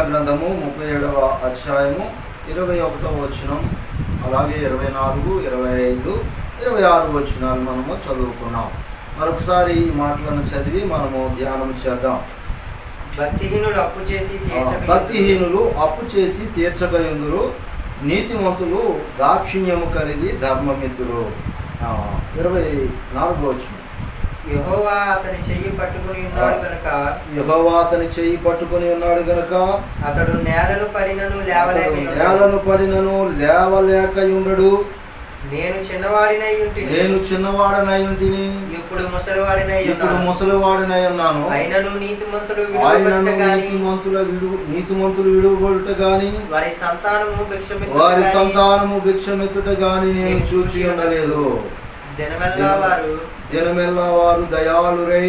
గ్రంథము 37వ అధ్యాయము 21వ వచనం, అలాగే 24, 25, 26 వచనాలు మనము చదువుకున్నాం. మరొకసారి ఈ మాటలను చదివి మనము ధ్యానం చేద్దాం. భక్తిహీనులు అప్పు చేసి తీర్చకయుందురు, నీతిమంతులు దాక్షిణ్యము కలిగి ధర్మమిత్రులు. 24వ వచనం. యెహోవా అతని చెయ్యి పట్టుకుని ఉన్నాడు గనుక అతడు నేలను పడినను లేవలేకయుండడు. నేను చిన్నవాడినై ఉంటిని, ఇప్పుడు ముసలివాడినై ఉన్నాను. అయినను నీతిమంతులు విడువబడుట గాని వారి సంతానము భిక్షమెత్తుట గాని నేను చూచి ఉండలేదు. దినమెల్లా వారు దయాళురై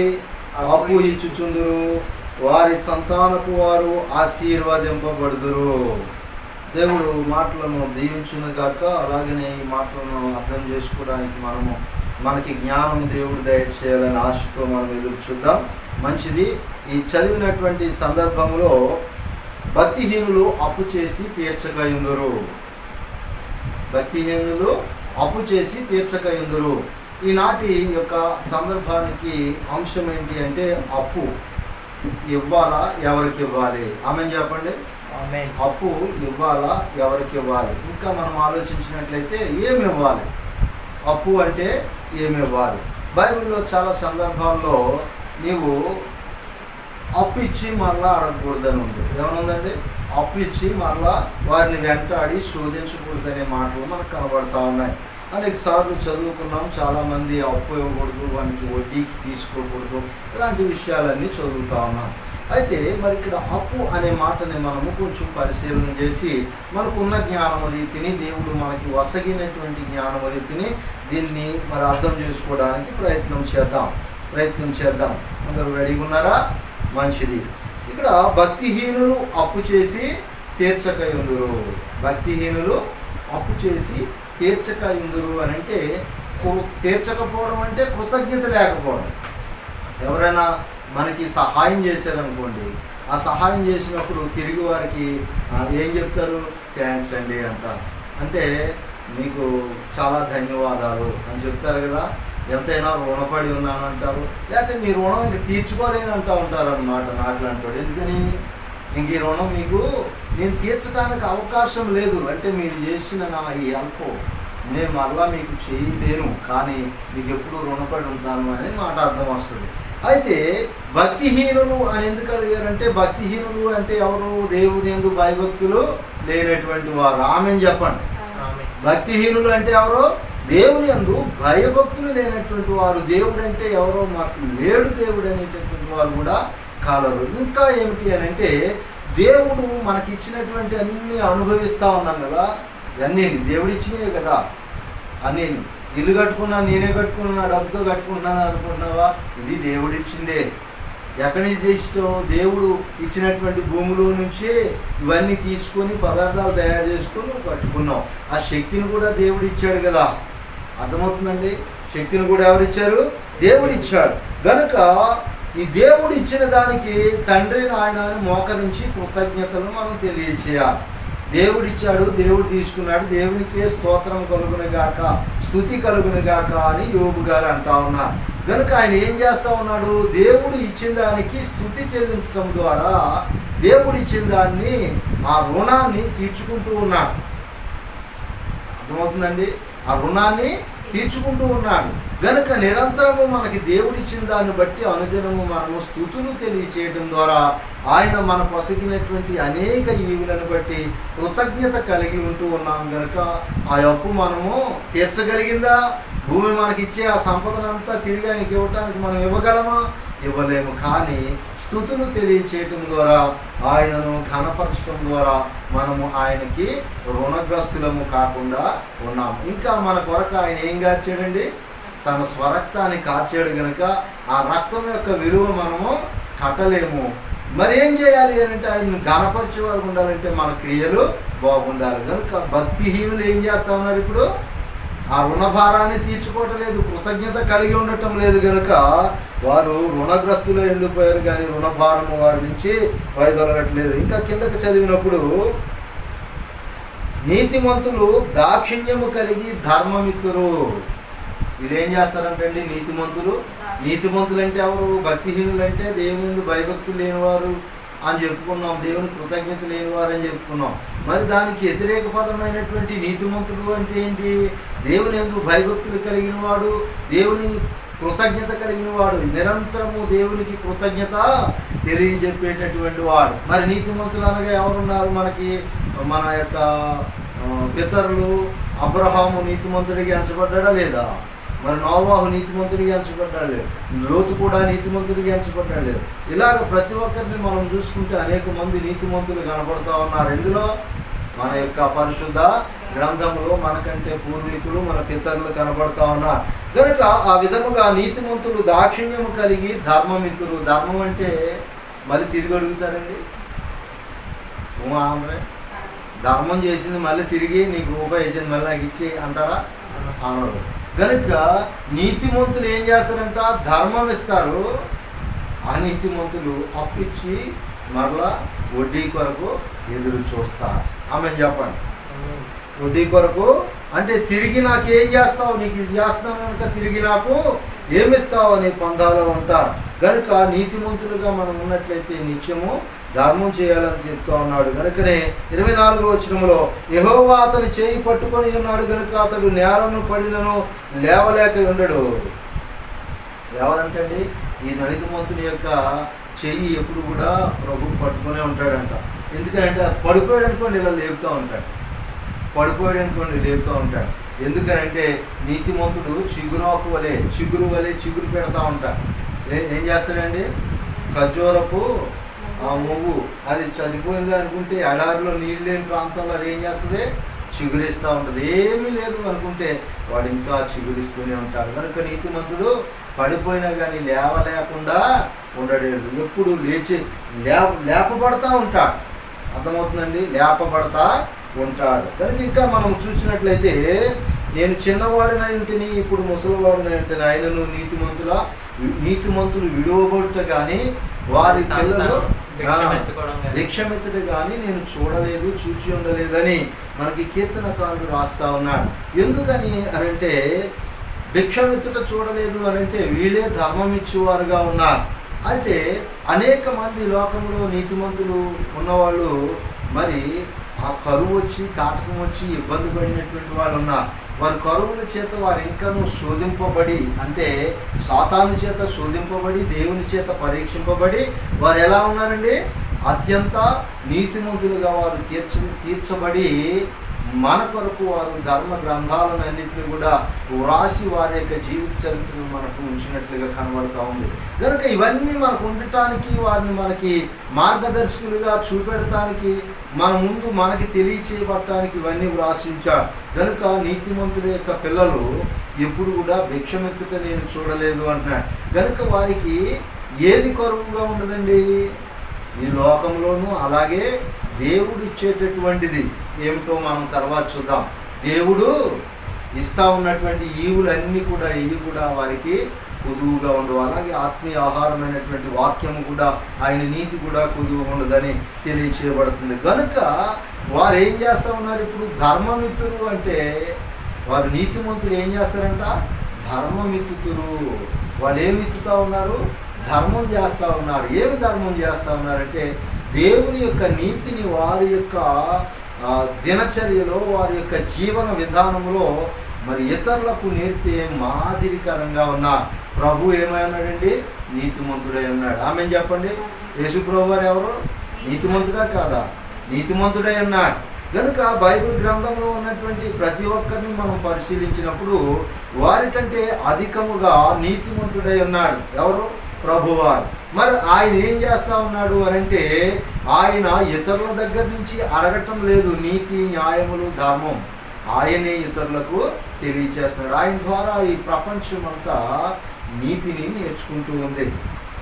అప్పు ఇచ్చుచుందురు, వారి సంతానపు వారు ఆశీర్వదింపబడుదురు. దేవుడు మాటలను దీవించును గాక. అలాగనే ఈ మాటలను అర్థం చేసుకోవడానికి మనకి జ్ఞానం దేవుడు దయచేయాలని ఆశతో మనం ఎదురు చూద్దాం. మంచిది. ఈ చదివినటువంటి సందర్భంలో భక్తిహీనులు అప్పు చేసి తీర్చకయుందురు. భక్తిహీనులు అప్పు చేసి తీర్చకయుందురు. ఈనాటి యొక్క సందర్భానికి అంశం ఏంటి అంటే, అప్పు ఇవ్వాలా, ఎవరికి ఇవ్వాలి? ఆమెను చెప్పండి. అప్పు ఇవ్వాలా, ఎవరికి ఇవ్వాలి? ఇంకా మనం ఆలోచించినట్లయితే ఏమి ఇవ్వాలి? అప్పు అంటే ఏమి ఇవ్వాలి? బైబిల్లో చాలా సందర్భాల్లో నీవు అప్పు ఇచ్చి మరలా అడగకూడదని ఉంది. ఏమనుందండి? అప్పు ఇచ్చి మరలా వారిని వెంటాడి శోధించకూడదనే మాటలు మనకు కనబడతా ఉన్నాయి. అనేక సార్లు చదువుకున్నాం. చాలామంది అప్పు ఇవ్వకూడదు, వానికి వడ్డీకి తీసుకోకూడదు, ఇలాంటి విషయాలన్నీ చదువుతా ఉన్నాం. అయితే మరి ఇక్కడ అప్పు అనే మాటని మనము కొంచెం పరిశీలన చేసి మనకున్న జ్ఞానము రీతిని, దేవుడు మనకి వసగినటువంటి జ్ఞానము రీతిని దీన్ని మరి అర్థం చేసుకోవడానికి ప్రయత్నం చేద్దాం. అందరూ రెడీగా ఉన్నారా? మంచిది. ఇక్కడ భక్తిహీనులు అప్పు చేసి తీర్చకయుందురు. భక్తిహీనులు అప్పు చేసి తీర్చకయుందురు అని అంటే, తీర్చకపోవడం అంటే కృతజ్ఞత లేకపోవడం. ఎవరైనా మనకి సహాయం చేశారనుకోండి, ఆ సహాయం చేసినప్పుడు తిరిగి వారికి ఏం చెప్తారు? థ్యాంక్స్ అండి అంటారు. అంటే మీకు చాలా ధన్యవాదాలు అని చెప్తారు కదా. ఎంతైనా రుణపడి ఉన్నానంటారు. లేకపోతే మీ రుణం ఇంక తీర్చుకోలేని అంటూ ఉంటారు అన్నమాట. నాట్లాంటాడు. ఎందుకని? ఇంక ఈ రుణం మీకు నేను తీర్చడానికి అవకాశం లేదు, అంటే మీరు చేసిన నా ఈ హెల్ప్ నేను మరలా మీకు చేయలేను, కానీ మీకు ఎప్పుడు రుణపడి ఉంటాను అనే మాట అర్థం వస్తుంది. అయితే భక్తిహీనులు అని ఎందుకు అడిగారంటే, భక్తిహీనులు అంటే ఎవరు? దేవుని యందు భయభక్తులు లేనటువంటి వారు. ఆమెను చెప్పండి. భక్తిహీనులు అంటే ఎవరు? దేవుని యందు భయభక్తులు లేనటువంటి వారు. దేవుడు అంటే ఎవరో మాకు లేడు దేవుడు అనేటటువంటి వారు కూడా కలరు. ఇంకా ఏమిటి అని అంటే, దేవుడు మనకి ఇచ్చినటువంటి అన్నీ అనుభవిస్తూ ఉన్నాం కదా. అన్నీ దేవుడు ఇచ్చినవే కదా. అన్నీ ఇల్లు కట్టుకున్నా, నేనే కట్టుకున్నా, డబ్బుతో కట్టుకుంటున్నాను అనుకుంటున్నావా? ఇది దేవుడు ఇచ్చిందే. ఎక్కడి నుంచి తెచ్చినావు? దేవుడు ఇచ్చినటువంటి భూమిలో నుంచే ఇవన్నీ తీసుకొని పదార్థాలు తయారు చేసుకొని కట్టుకున్నావు. ఆ శక్తిని కూడా దేవుడు ఇచ్చాడు కదా. అర్థమవుతుందండి? శక్తిని కూడా ఎవరిచ్చారు? దేవుడు ఇచ్చాడు. కనుక ఈ దేవుడు ఇచ్చిన దానికి తండ్రి నాయనని మోకరించి కృతజ్ఞతలు మనం తెలియచేయాలి. దేవుడు ఇచ్చాడు, దేవుడు తీసుకున్నాడు, దేవునికే స్తోత్రం కలుగునుగాక, స్తుతి కలుగునుగాక అని యోబు గారు అంటా ఉన్నారు. కనుక ఆయన ఏం చేస్తూ ఉన్నాడు? దేవుడు ఇచ్చిన దానికి స్తుతి చెల్లించడం ద్వారా దేవుడు ఇచ్చిన దాన్ని, ఆ రుణాన్ని తీర్చుకుంటూ ఉన్నాడు. అర్థమవుతుందండి? ఆ రుణాన్ని తీర్చుకుంటూ ఉన్నాడు. గనుక నిరంతరము మనకి దేవుడు ఇచ్చిన దాన్ని బట్టి అనుదినము మనము స్తుతులు తెలియచేయడం ద్వారా ఆయన మన పొసగినటువంటి అనేక ఈవులను బట్టి కృతజ్ఞత కలిగి ఉంటూ ఉన్నాం. గనుక ఆ అప్పు మనము తీర్చగలిగిందా? భూమి మనకిచ్చే ఆ సంపదనంతా తిరిగి ఆయనకి ఇవ్వటానికి మనం ఇవ్వగలమా? ఇవ్వలేము. కానీ స్తుతులు తెలియచేయటం ద్వారా, ఆయనను ఘనపరచడం ద్వారా మనము ఆయనకి రుణగ్రస్తులము కాకుండా ఉన్నాము. ఇంకా మన కొరకు ఆయన ఏం కార్చాడండి? తన స్వరక్తాన్ని కార్చాడు. గనుక ఆ రక్తం యొక్క విలువ మనము కట్టలేము. మరి ఏం చేయాలి అంటే, ఆయన ఘనపరిచే వారు ఉండాలంటే మన క్రియలు బాగుండాలి. కనుక భక్తిహీనులు ఏం చేస్తా ఉన్నారు? ఇప్పుడు ఆ రుణభారాన్ని తీర్చుకోవటం లేదు, కృతజ్ఞత కలిగి ఉండటం లేదు కనుక వారు రుణగ్రస్తులు ఎండిపోయారు, కానీ రుణభారము వారి నుంచి వైదొలగట్లేదు. ఇంకా కిందకి చదివినప్పుడు నీతిమంతులు దాక్షిణ్యము కలిగి ధర్మమిత్తురు. వీళ్ళు ఏం చేస్తారంటండి నీతిమంతులు అంటే ఎవరు? భక్తిహీనులు అంటే దేవుని భయభక్తి లేనివారు అని చెప్పుకున్నాం, దేవుని కృతజ్ఞత లేనివారు అని చెప్పుకున్నాం. మరి దానికి వ్యతిరేక పదమైనటువంటి నీతిమంతుడు అంటే ఏంటి? దేవుని యందు భయభక్తులు కలిగిన వాడు, దేవుని కృతజ్ఞత కలిగిన వాడు, నిరంతరము దేవునికి కృతజ్ఞత తెలియజెప్పేటటువంటి వాడు. మరి నీతిమంతులు అనగా ఎవరున్నారు మనకి? మన యొక్క పితరులు అబ్రహాము నీతిమంతుడికి ఎంచబడ్డా లేదా? మరి నోవాహు నీతిమంతుడికి ఎంచబడ్డాడు లేదు, లోతు కూడా నీతిమంతుడికి ఎంచబడ్డాడు లేదు. ఇలాగ ప్రతి ఒక్కరిని మనం చూసుకుంటే అనేక మంది నీతిమంతులు కనబడుతూ ఉన్నారు. ఇందులో మన యొక్క పరిశుద్ధ గ్రంథంలో మనకంటే పూర్వీకులు, మన పితరులు కనబడుతూ ఉన్నారు కనుక ఆ విధముగా నీతిమంతులు దాక్షిణ్యము కలిగి ధర్మమిత్రులు. ధర్మం అంటే మళ్ళీ తిరిగి అడుగుతారండి. ఆంధ్రే ధర్మం చేసింది మళ్ళీ తిరిగి నీకు రూపాయి వేసింది మళ్ళీ నాకు ఇచ్చి అంటారా? అనరు. కనుక నీతిమంతులు ఏం చేస్తారంట? ధర్మం ఇస్తారు. అనీతిమంతులు అప్పిచ్చి మరలా వడ్డీ కొరకు ఎదురు చూస్తారు. ఆమె చెప్పండి. వడ్డీ కొరకు అంటే తిరిగి నాకు ఏం చేస్తావు, నీకు ఇది చేస్తాను కనుక తిరిగి నాకు ఏమిస్తావు అనే పందాలో ఉంటారు. కనుక నీతిమంతులుగా మనం ఉన్నట్లయితే నిత్యము ధర్మం చేయాలని చెప్తా ఉన్నాడు. కనుకనే 24వ వచనంలో యెహోవా అతని చేయి పట్టుకొని ఉన్నాడు కనుక అతడు నేలను పడినను లేవలేక ఉండడు. లేవాలంటండి ఈ నీతిమంతుని యొక్క చెయ్యి ఎప్పుడు కూడా ప్రభు పట్టుకునే ఉంటాడంట. ఎందుకంటే పడిపోయాడు అనుకోండి ఇలా లేపుతూ ఉంటాడు, పడిపోయాడు అనుకోండి లేపుతూ ఉంటాడు. ఎందుకనంటే నీతిమంతుడు చిగురాకు వలె చిగురు పెడతా ఉంటాడు. ఏం చేస్తాడండి? ఖర్జూరపు ఆ మువ్వు అది చనిపోయింది అనుకుంటే ఎడారిలో నీళ్ళు లేని ప్రాంతంలో అది ఏం చేస్తుంది? చిగురిస్తూ ఉంటుంది. ఏమీ లేదు అనుకుంటే వాడు ఇంకా చిగురిస్తూనే ఉంటాడు. కనుక నీతిమంతుడు పడిపోయినా కానీ లేవలేకుండా ఉండలేడు, ఎప్పుడు లేచి లేపబడతా ఉంటాడు. అర్థమవుతుందండి? లేపబడతా ఉంటాడు. కనుక ఇంకా మనం చూసినట్లయితే నేను చిన్నవాడినై ఉంటేని ఇప్పుడు ముసలివాడినై ఉంటేని ఆయనను నీతిమంతులు విడువబడుట కానీ వారి పిల్లలు భిక్షమెత్తుట కానీ నేను చూడలేదు, చూచి ఉండలేదని మనకి కీర్తనకారుడు రాస్తా ఉన్నాడు. ఎందుకని అనంటే భిక్షమెత్తుట చూడలేదు అనంటే వీళ్ళే ధర్మం ఇచ్చేవారుగా ఉన్నారు. అయితే అనేక మంది లోకంలో నీతిమంతులు ఉన్నవాళ్ళు మరి ఆ కరువు వచ్చి కాటకం వచ్చి ఇబ్బంది పడినటువంటి వాళ్ళు ఉన్నారు. వారి కరువుల చేత వారు ఇంకనూ శోధింపబడి, అంటే సాతాను చేత శోధింపబడి దేవుని చేత పరీక్షింపబడి వారు ఎలా ఉన్నారండి? అత్యంత నీతిమంతులుగా వారు తీర్చబడి మన కొరకు వారు ధర్మ గ్రంథాలన్నింటినీ కూడా వ్రాసి వారి యొక్క జీవిత చరిత్రను మనకు ఉంచినట్లుగా కనబడుతూ ఉంది. కనుక ఇవన్నీ మనకు ఉండటానికి, వారిని మనకి మార్గదర్శకులుగా చూపెడటానికి, మన ముందు మనకి తెలియచేయబడటానికి ఇవన్నీ వ్రాసి ఉంచాడు. కనుక నీతిమంతుల యొక్క పిల్లలు ఎప్పుడు కూడా భిక్షమెత్తుట నేను చూడలేదు అంటున్నాడు. కనుక వారికి ఏది కరువుగా ఉండదండి ఈ లోకంలోనూ. అలాగే దేవుడు ఇచ్చేటటువంటిది ఏమిటో మనం తర్వాత చూద్దాం. దేవుడు ఇస్తా ఉన్నటువంటి ఈవులన్నీ కూడా ఇవి కూడా వారికి కొదువుగా ఉండవు. అలాగే ఆత్మీయ ఆహారమైనటువంటి వాక్యము కూడా, ఆయన నీతి కూడా కొదువుగా ఉండదని తెలియచేయబడుతుంది. కనుక వారు ఏం చేస్తూ ఉన్నారు? ఇప్పుడు ధర్మమిత్రులు అంటే వారు నీతిమంతులు ఏం చేస్తారంట? ధర్మమిత్తుతురు. వాళ్ళు ఏమి మిత్తుతూ ఉన్నారు? ధర్మం చేస్తూ ఉన్నారు. ఏమి ధర్మం చేస్తూ ఉన్నారంటే దేవుని యొక్క నీతిని వారి యొక్క దినచర్యలో, వారి యొక్క జీవన విధానంలో మరి ఇతరులకు నేర్పే మాదిరికరంగా ఉన్నారు. ప్రభు ఏమైనాడండి? నీతిమంతుడై ఉన్నాడు. ఆమె చెప్పండి. యేసు ప్రభు వారు ఎవరు? నీతిమంతుడా కాదా? నీతిమంతుడై ఉన్నాడు. కనుక బైబిల్ గ్రంథంలో ఉన్నటువంటి ప్రతి ఒక్కరిని మనం పరిశీలించినప్పుడు వారికంటే అధికముగా నీతిమంతుడై ఉన్నాడు. ఎవరు? ప్రభువారు. మరి ఆయన ఏం చేస్తా ఉన్నాడు అనంటే ఆయన ఇతరుల దగ్గర నుంచి అడగటం లేదు. నీతి, న్యాయములు, ధర్మం ఆయనే ఇతరులకు తెలియచేస్తున్నాడు. ఆయన ద్వారా ఈ ప్రపంచం అంతా నీతిని నేర్చుకుంటూ ఉంది.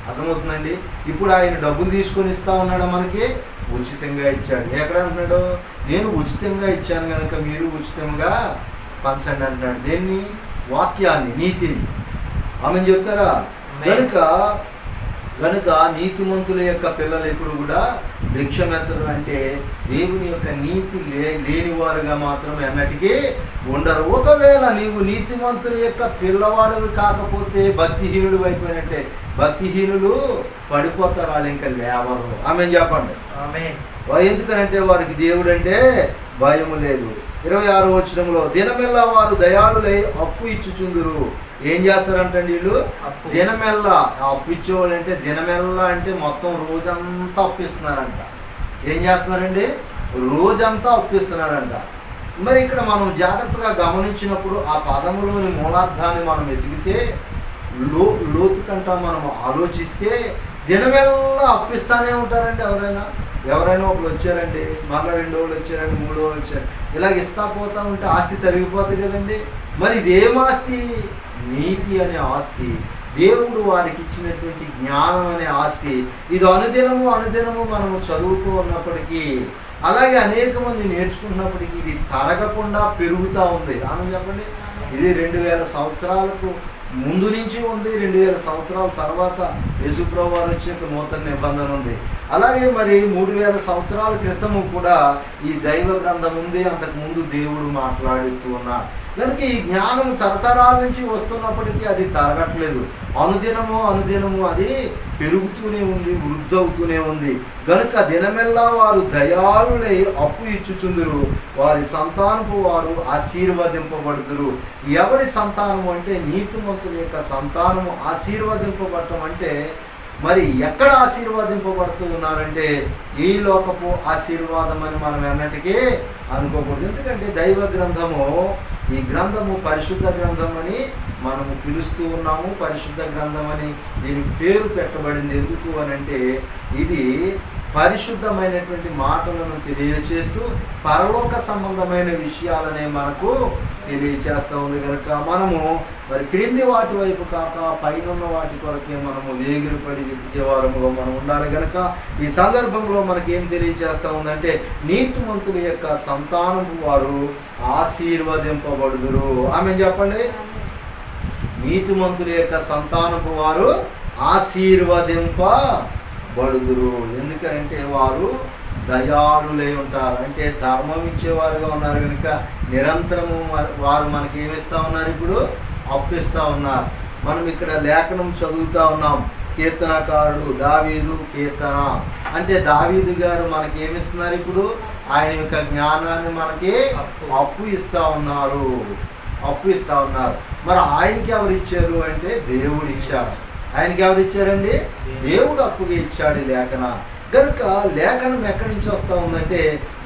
అర్థమవుతుందండి? ఇప్పుడు ఆయన డబ్బులు తీసుకొని ఇస్తా ఉన్నాడు, మనకి ఉచితంగా ఇచ్చాడు. ఎక్కడ అంటున్నాడు? నేను ఉచితంగా ఇచ్చాను కనుక మీరు ఉచితంగా పంచండి అంటున్నాడు. దేన్ని? వాక్యాన్ని, నీతిని. ఆమె చెప్తారా? కనుక నీతిమంతుల యొక్క పిల్లలు ఎప్పుడు కూడా భిక్షమెత్తరు అంటే దేవుని యొక్క నీతి లేని వారుగా మాత్రం ఎన్నటికీ ఉండరు. ఒకవేళ నీవు నీతిమంతుల యొక్క పిల్లవాడివి కాకపోతే భక్తిహీనుడు అయిపోయినట్టే. భక్తిహీనులు పడిపోతారు, వాళ్ళు ఇంకా లేవరు. ఆమె చెప్పండి. ఎందుకనంటే వారికి దేవుడు అంటే భయము లేదు. 26వ వచనంలో దినమెల్లా వారు దయాళులై అప్పు ఇచ్చుచుందురు. ఏం చేస్తారంటండి వీళ్ళు? దినమెల్లా అప్పు ఇచ్చేవాళ్ళు అంటే దినమెల్లా అంటే మొత్తం రోజంతా అప్పిస్తున్నారంట. ఏం చేస్తున్నారండి? రోజంతా అప్పిస్తున్నారంట. మరి ఇక్కడ మనం జాగ్రత్తగా గమనించినప్పుడు ఆ పదములోని మూలార్థాన్ని మనం వెతికితే లోతు కంట మనం ఆలోచిస్తే దినమెల్లా అప్పిస్తానే ఉంటారండి. ఎవరైనా ఒకరు వచ్చారండి, మళ్ళీ 2 రోజులు వచ్చారండి, 3 రోజులు వచ్చారు, ఇలాగ ఇస్తా పోతా ఉంటే ఆస్తి తరిగిపోతుంది కదండి. మరి ఇదేం ఆస్తి? నీతి అనే ఆస్తి, దేవుడు వారికి ఇచ్చినటువంటి జ్ఞానం అనే ఆస్తి. ఇది అనుదినము మనము చదువుతూ ఉన్నప్పటికీ, అలాగే అనేక మంది నేర్చుకున్నప్పటికీ ఇది తరగకుండా పెరుగుతూ ఉంది. ఆమె చెప్పండి. ఇది 2000 సంవత్సరాలకు ముందు నుంచి ఉంది, 2000 సంవత్సరాల తర్వాత యేసుప్రభు వారు వచ్చే నూతన నిబంధన ఉంది. అలాగే మరి 3000 సంవత్సరాల క్రితము కూడా ఈ దైవ గ్రంథం ఉంది. అంతకు ముందు దేవుడు మాట్లాడుతూ ఉన్నాడు. కనుక ఈ జ్ఞానం తరతరాల నుంచి వస్తున్నప్పటికీ అది తరగట్లేదు. అనుదినము అది పెరుగుతూనే ఉంది, వృద్ధి అవుతూనే ఉంది. కనుక దినమెల్లా వారు దయాళులై అప్పు ఇచ్చుచుందురు, వారి సంతానపు వారు ఆశీర్వదింపబడుదురు. ఎవరి సంతానము అంటే నీతిమంతుల యొక్క సంతానము ఆశీర్వదింపబడటం అంటే మరి ఎక్కడ ఆశీర్వదింపబడుతూ ఉన్నారంటే ఈ లోకపు ఆశీర్వాదం అని మనం ఎన్నటికీ అనుకోకూడదు. ఎందుకంటే దైవ గ్రంథము, ఈ గ్రంథము పరిశుద్ధ గ్రంథం అని మనము పిలుస్తూ ఉన్నాము. పరిశుద్ధ గ్రంథం అని దీనికి పేరు పెట్టబడింది. ఎందుకు అనంటే ఇది పరిశుద్ధమైనటువంటి మాటలను తెలియచేస్తూ పరలోక సంబంధమైన విషయాలనే మనకు తెలియచేస్తూ ఉంది. కనుక మనము మరి క్రింది వాటి వైపు కాక పైనున్న వాటి కొరకే మనము వేగిరపడి వెతికేవారముగా మనం ఉండాలి. కనుక ఈ సందర్భంలో మనకి ఏం తెలియచేస్తూ ఉందంటే నీతిమంతుల యొక్క సంతానము వారు ఆశీర్వదింపబడుదురు. ఆమె చెప్పండి. నీతిమంతుల యొక్క సంతానపు వారు ఆశీర్వదింపబడుదురు. ఎందుకంటే వారు దయాళులై ఉంటారు, అంటే ధర్మం ఇచ్చేవారుగా ఉన్నారు. కనుక నిరంతరము వారు మనకి ఏమిస్తూ ఉన్నారు? ఇప్పుడు అప్పిస్తూ ఉన్నారు. మనం ఇక్కడ లేఖనం చదువుతూ ఉన్నాం. కీర్తనకారుడు దావీదు కీర్తన అంటే దావీదు గారు మనకి ఏమిస్తున్నారు? ఇప్పుడు ఆయన యొక్క జ్ఞానాన్ని మనకి అప్పు ఇస్తూ ఉన్నారు. మరి ఆయనకి ఎవరు ఇచ్చారు అంటే దేవుడు ఇచ్చారు. ఆయనకి ఎవరు ఇచ్చారండి? దేవుడు అప్పుగా ఇచ్చాడు ఈ లేఖన. కనుక లేఖనం ఎక్కడి నుంచి వస్తూ ఉందంటే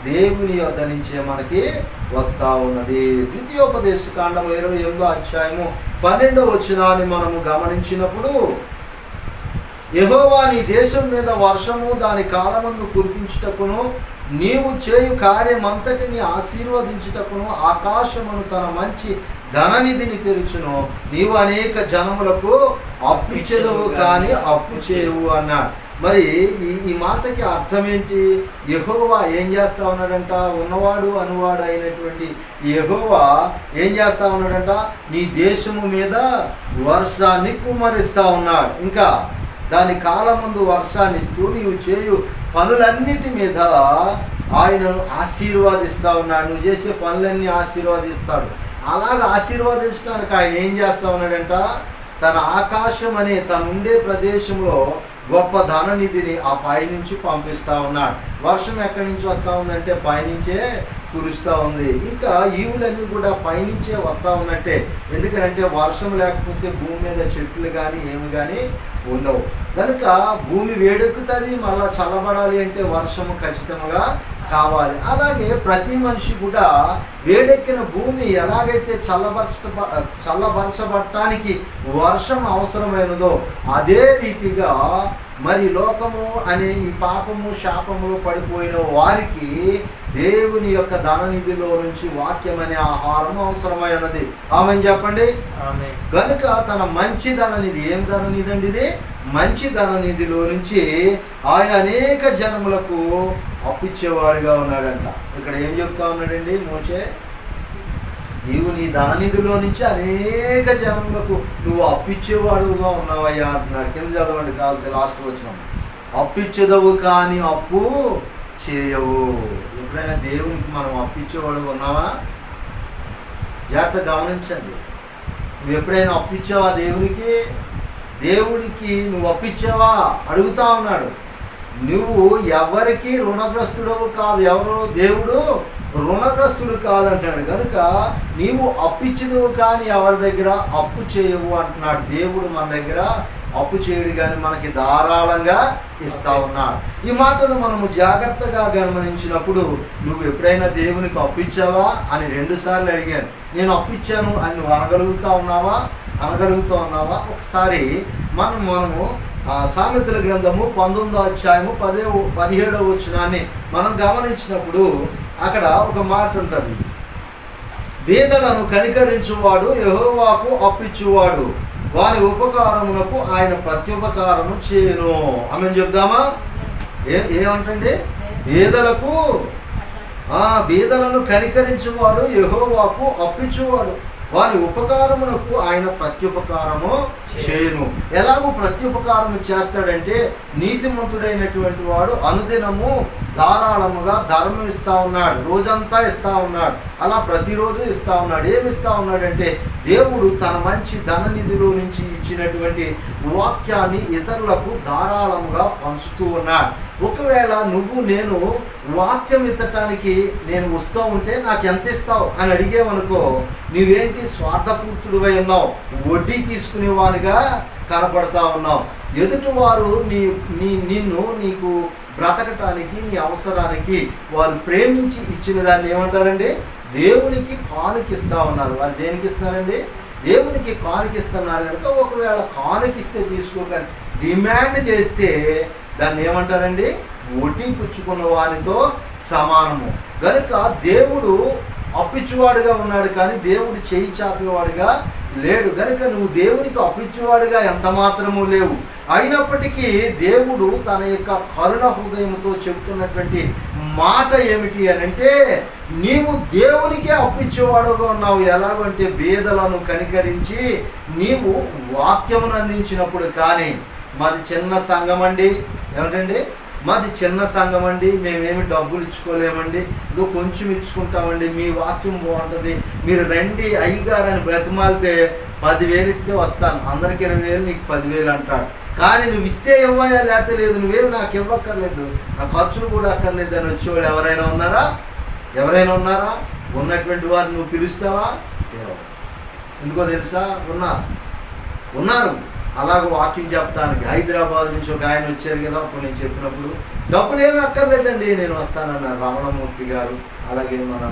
దేవుని యొద్ద నుంచే మనకి వస్తూ ఉన్నది. ద్వితీయోపదేశకాండం 28వ అధ్యాయము 12వ వచనాన్ని మనము గమనించినప్పుడు యెహోవా నీ దేశం మీద వర్షము దాని కాలమందు కురిపించుటకును నీవు చేయు కార్యమంతటిని ఆశీర్వదించుటకును ఆకాశమును తన మంచి ధననిధిని తెరుచును, నీవు అనేక జనములకు అప్పిచ్చెదవు కానీ అప్పు చేయవు అన్నాడు. మరి ఈ మాటకి అర్థం ఏంటి? యెహోవా ఏం చేస్తా ఉన్నాడంట? ఉన్నవాడు అనువాడు అయినటువంటి యెహోవా ఏం చేస్తా ఉన్నాడంట? నీ దేశము మీద వర్షాన్ని కుమ్మరిస్తా ఉన్నాడు. ఇంకా దాని కాలమందు వర్షాన్ని ఇస్తూ నీవు చేయు పనులన్నిటి మీద ఆయన ఆశీర్వాదిస్తూ ఉన్నాడు. నువ్వు చేసే పనులన్నీ ఆశీర్వాదిస్తాడు. అలాగ ఆశీర్వాదించడానికి ఆయన ఏం చేస్తా ఉన్నాడంట? తన ఆకాశం అనే తను ఉండే ప్రదేశంలో గొప్ప ధననిధిని ఆ పైనుంచి పంపిస్తూ ఉన్నాడు. వర్షం ఎక్కడి నుంచి వస్తూ ఉందంటే పైనుంచే కురుస్తూ ఉంది. ఇంకా ఈవులన్నీ కూడా పైనుంచే వస్తూ ఉన్నట్టే. ఎందుకంటే వర్షం లేకపోతే భూమి మీద చెట్లు కానీ ఏమి కానీ ఉండవు. కనుక భూమి వేడెక్కుతుంది. మళ్ళీ చల్లబడాలి అంటే వర్షము ఖచ్చితంగా కావాలి. అలాగే ప్రతి మనిషి కూడా వేడెక్కిన భూమి ఎలాగైతే చల్లబరచబడటానికి వర్షం అవసరమైనదో అదే రీతిగా మరి లోకము అనే ఈ పాపము శాపములో పడిపోయిన వారికి దేవుని యొక్క ధననిధిలో నుంచి వాక్యం అనే ఆహారం అవసరమైనది. ఆమెను చెప్పండి. కనుక తన మంచి ధననిధి, ఏం ధననిధి అండి ఇది? మంచి ధననిధిలో నుంచి ఆయన అనేక జనములకు అప్పిచ్చేవాడిగా ఉన్నాడంట. ఇక్కడ ఏం చెప్తా ఉన్నాడండి మోషే? నీవు నీ ధననిధిలో నుంచి అనేక జనములకు నువ్వు అప్పిచ్చేవాడుగా ఉన్నావయ్యా అంటున్నాడు. కింద చదవండి, కావాలి లాస్ట్ వచ్చిన అప్పిచ్చేదవు కానీ అప్పు చేయవు. ఎప్పుడైనా దేవునికి మనం అప్పిచ్చేవాడు ఉన్నావా? జాగ్రత్త గమనించండి. నువ్వు ఎప్పుడైనా అప్పిచ్చావా దేవునికి? దేవుడికి నువ్వు అప్పిచ్చావా అడుగుతా ఉన్నాడు. నువ్వు ఎవరికి రుణగ్రస్తుడవు కాదు. ఎవరు? దేవుడు రుణగ్రస్తుడు కాదంటాడు. కనుక నీవు అప్పిచ్చినవు కానీ ఎవరి దగ్గర అప్పు చేయవు అంటున్నాడు. దేవుడు మన దగ్గర అప్పు చేయడు కానీ మనకి ధారాళంగా ఇస్తా ఉన్నాడు. ఈ మాటను మనము జాగ్రత్తగా గమనించినప్పుడు నువ్వు ఎప్పుడైనా దేవునికి అప్పిచ్చావా అని 2 సార్లు అడిగాను. నేను అప్పిచ్చాను అని నువ్వు అనగలుగుతా ఉన్నావా? ఒకసారి మనము సామెతల గ్రంథము 19వ అధ్యాయము 17వ వచనాన్ని మనం గమనించినప్పుడు అక్కడ ఒక మాట ఉంటుంది. బీదలను కనికరించువాడు యెహోవాకు అప్పిచ్చువాడు, వారి ఉపకారమునకు ఆయన ప్రత్యుపకారము చేయను. ఆమెను చెప్దామా? ఏమంటండి? బీదలను కనికరించువాడు యెహోవాకు అప్పిచ్చువాడు, వారి ఉపకారమునకు ఆయన ప్రత్యుపకారము చేయను. ఎలాగూ ప్రత్యుపకారము చేస్తాడంటే నీతిమంతుడైనటువంటి వాడు అనుదినము ధారాళముగా ధర్మం ఇస్తా ఉన్నాడు. రోజంతా ఇస్తా ఉన్నాడు. అలా ప్రతిరోజు ఇస్తా ఉన్నాడు. ఏమి ఇస్తా ఉన్నాడంటే దేవుడు తన మంచి ధననిధిలో నుంచి ఇచ్చినటువంటి వాక్యాన్ని ఇతరులకు ధారాళముగా పంచుతూ ఉన్నాడు. ఒకవేళ నేను వాక్యం ఎత్తటానికి నేను వస్తూ ఉంటే నాకు ఎంత ఇస్తావు అని అడిగేవనుకో, నీవేంటి స్వార్థపూర్తుడివై ఉన్నావు, వడ్డీ తీసుకునేవానిగా కనపడతా ఉన్నావు. ఎదుటివారు నీకు బ్రతకటానికి నీ అవసరానికి వారు ప్రేమించి ఇచ్చిన దాన్ని ఏమంటారండి? దేవునికి కానుకిస్తా ఉన్నారు. వారు దేనికి ఇస్తున్నారండి? దేవునికి కానుకిస్తున్నారు. కనుక ఒకవేళ కానుకిస్తే తీసుకోగానే డిమాండ్ చేస్తే దాన్ని ఏమంటారండి? వడ్డీ పుచ్చుకున్న వానితో సమానము. కనుక దేవుడు అప్పిచ్చువాడుగా ఉన్నాడు కానీ దేవుడు చేయి చాపేవాడుగా లేడు. కనుక నువ్వు దేవునికి అప్పిచ్చేవాడుగా ఎంత మాత్రము లేవు. అయినప్పటికీ దేవుడు తన యొక్క కరుణ హృదయంతో చెబుతున్నటువంటి మాట ఏమిటి అని అంటే, నీవు దేవునికే అప్పిచ్చేవాడుగా ఉన్నావు. ఎలాగంటే బీదలను కనికరించి నీవు వాక్యమును అందించినప్పుడు. కానీ మాది చిన్న సంఘం అండి, ఏమిటండి? మాది చిన్న సంఘం అండి, మేమేమి డబ్బులు ఇచ్చుకోలేమండి, ఇదో కొంచెం ఇచ్చుకుంటామండి, మీ వాక్యం బాగుంటుంది, మీరు రండి అయ్యగారని బ్రతిమాలితే 10,000 ఇస్తే వస్తాను, అందరికి 20,000 నీకు 10,000 అంటాడు. కానీ నువ్వు ఇస్తే ఇవ్వయా లేకపోతే లేదు, నువ్వేమి నాకు ఇవ్వక్కర్లేదు, నా ఖర్చులు కూడా అక్కర్లేదు అని వచ్చేవాళ్ళు ఎవరైనా ఉన్నారా? ఉన్నటువంటి వారు నువ్వు పిలుస్తావా? ఎందుకో తెలుసా? ఉన్నారు అలాగ వాక్యం చెప్పడానికి. హైదరాబాద్ నుంచి ఒక ఆయన వచ్చారు కదా, అప్పుడు నేను చెప్పినప్పుడు డబ్బులు ఏమీ అక్కర్లేదండి నేను వస్తానన్నారు రమణమూర్తి గారు, అలాగే మన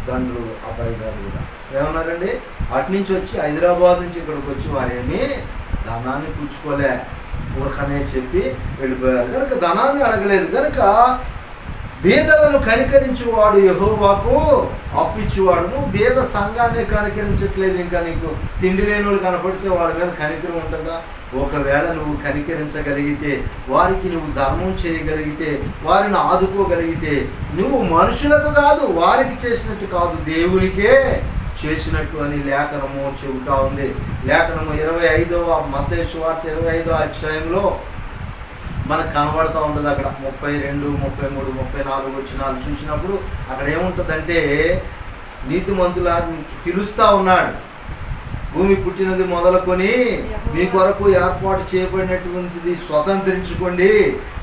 దండ్రు అబ్బాయి గారు కూడా ఏమన్నారండి, అటు నుంచి వచ్చి హైదరాబాద్ నుంచి ఇక్కడికి వచ్చి వారేమీ ధనాన్ని పుచ్చుకోలే, ఊరకనే చెప్పి వెళ్ళిపోయారు. కనుక ధనాన్ని అడగలేదు. కనుక బీదలను కనికరించేవాడు యెహోవాకు అప్పిచ్చేవాడు. నువ్వు బీద సంఘాన్ని కనికరించట్లేదు, ఇంకా నీకు తిండి లేని వాళ్ళు కనపడితే వాడి మీద కనికరం ఉంటుందా? ఒకవేళ నువ్వు కనికరించగలిగితే, వారికి నువ్వు ధర్మం చేయగలిగితే, వారిని ఆదుకోగలిగితే, నువ్వు మనుషులకు కాదు, వారికి చేసినట్టు కాదు, దేవునికే చేసినట్టు అని లేఖనము చెబుతా ఉంది. లేఖనము 25వ మత్తయి సువార్త 25వ అధ్యాయంలో మనకు కనబడుతూ ఉంటుంది. అక్కడ 32, 33, 34 వచనాలు చూసినప్పుడు అక్కడ ఏముంటుందంటే, నీతిమంతులను పిలుస్తూ ఉన్నాడు. భూమి పుట్టినది మొదలుకొని మీ కొరకు ఏర్పాటు చేయబడినటువంటిది స్వతంత్రించుకోండి.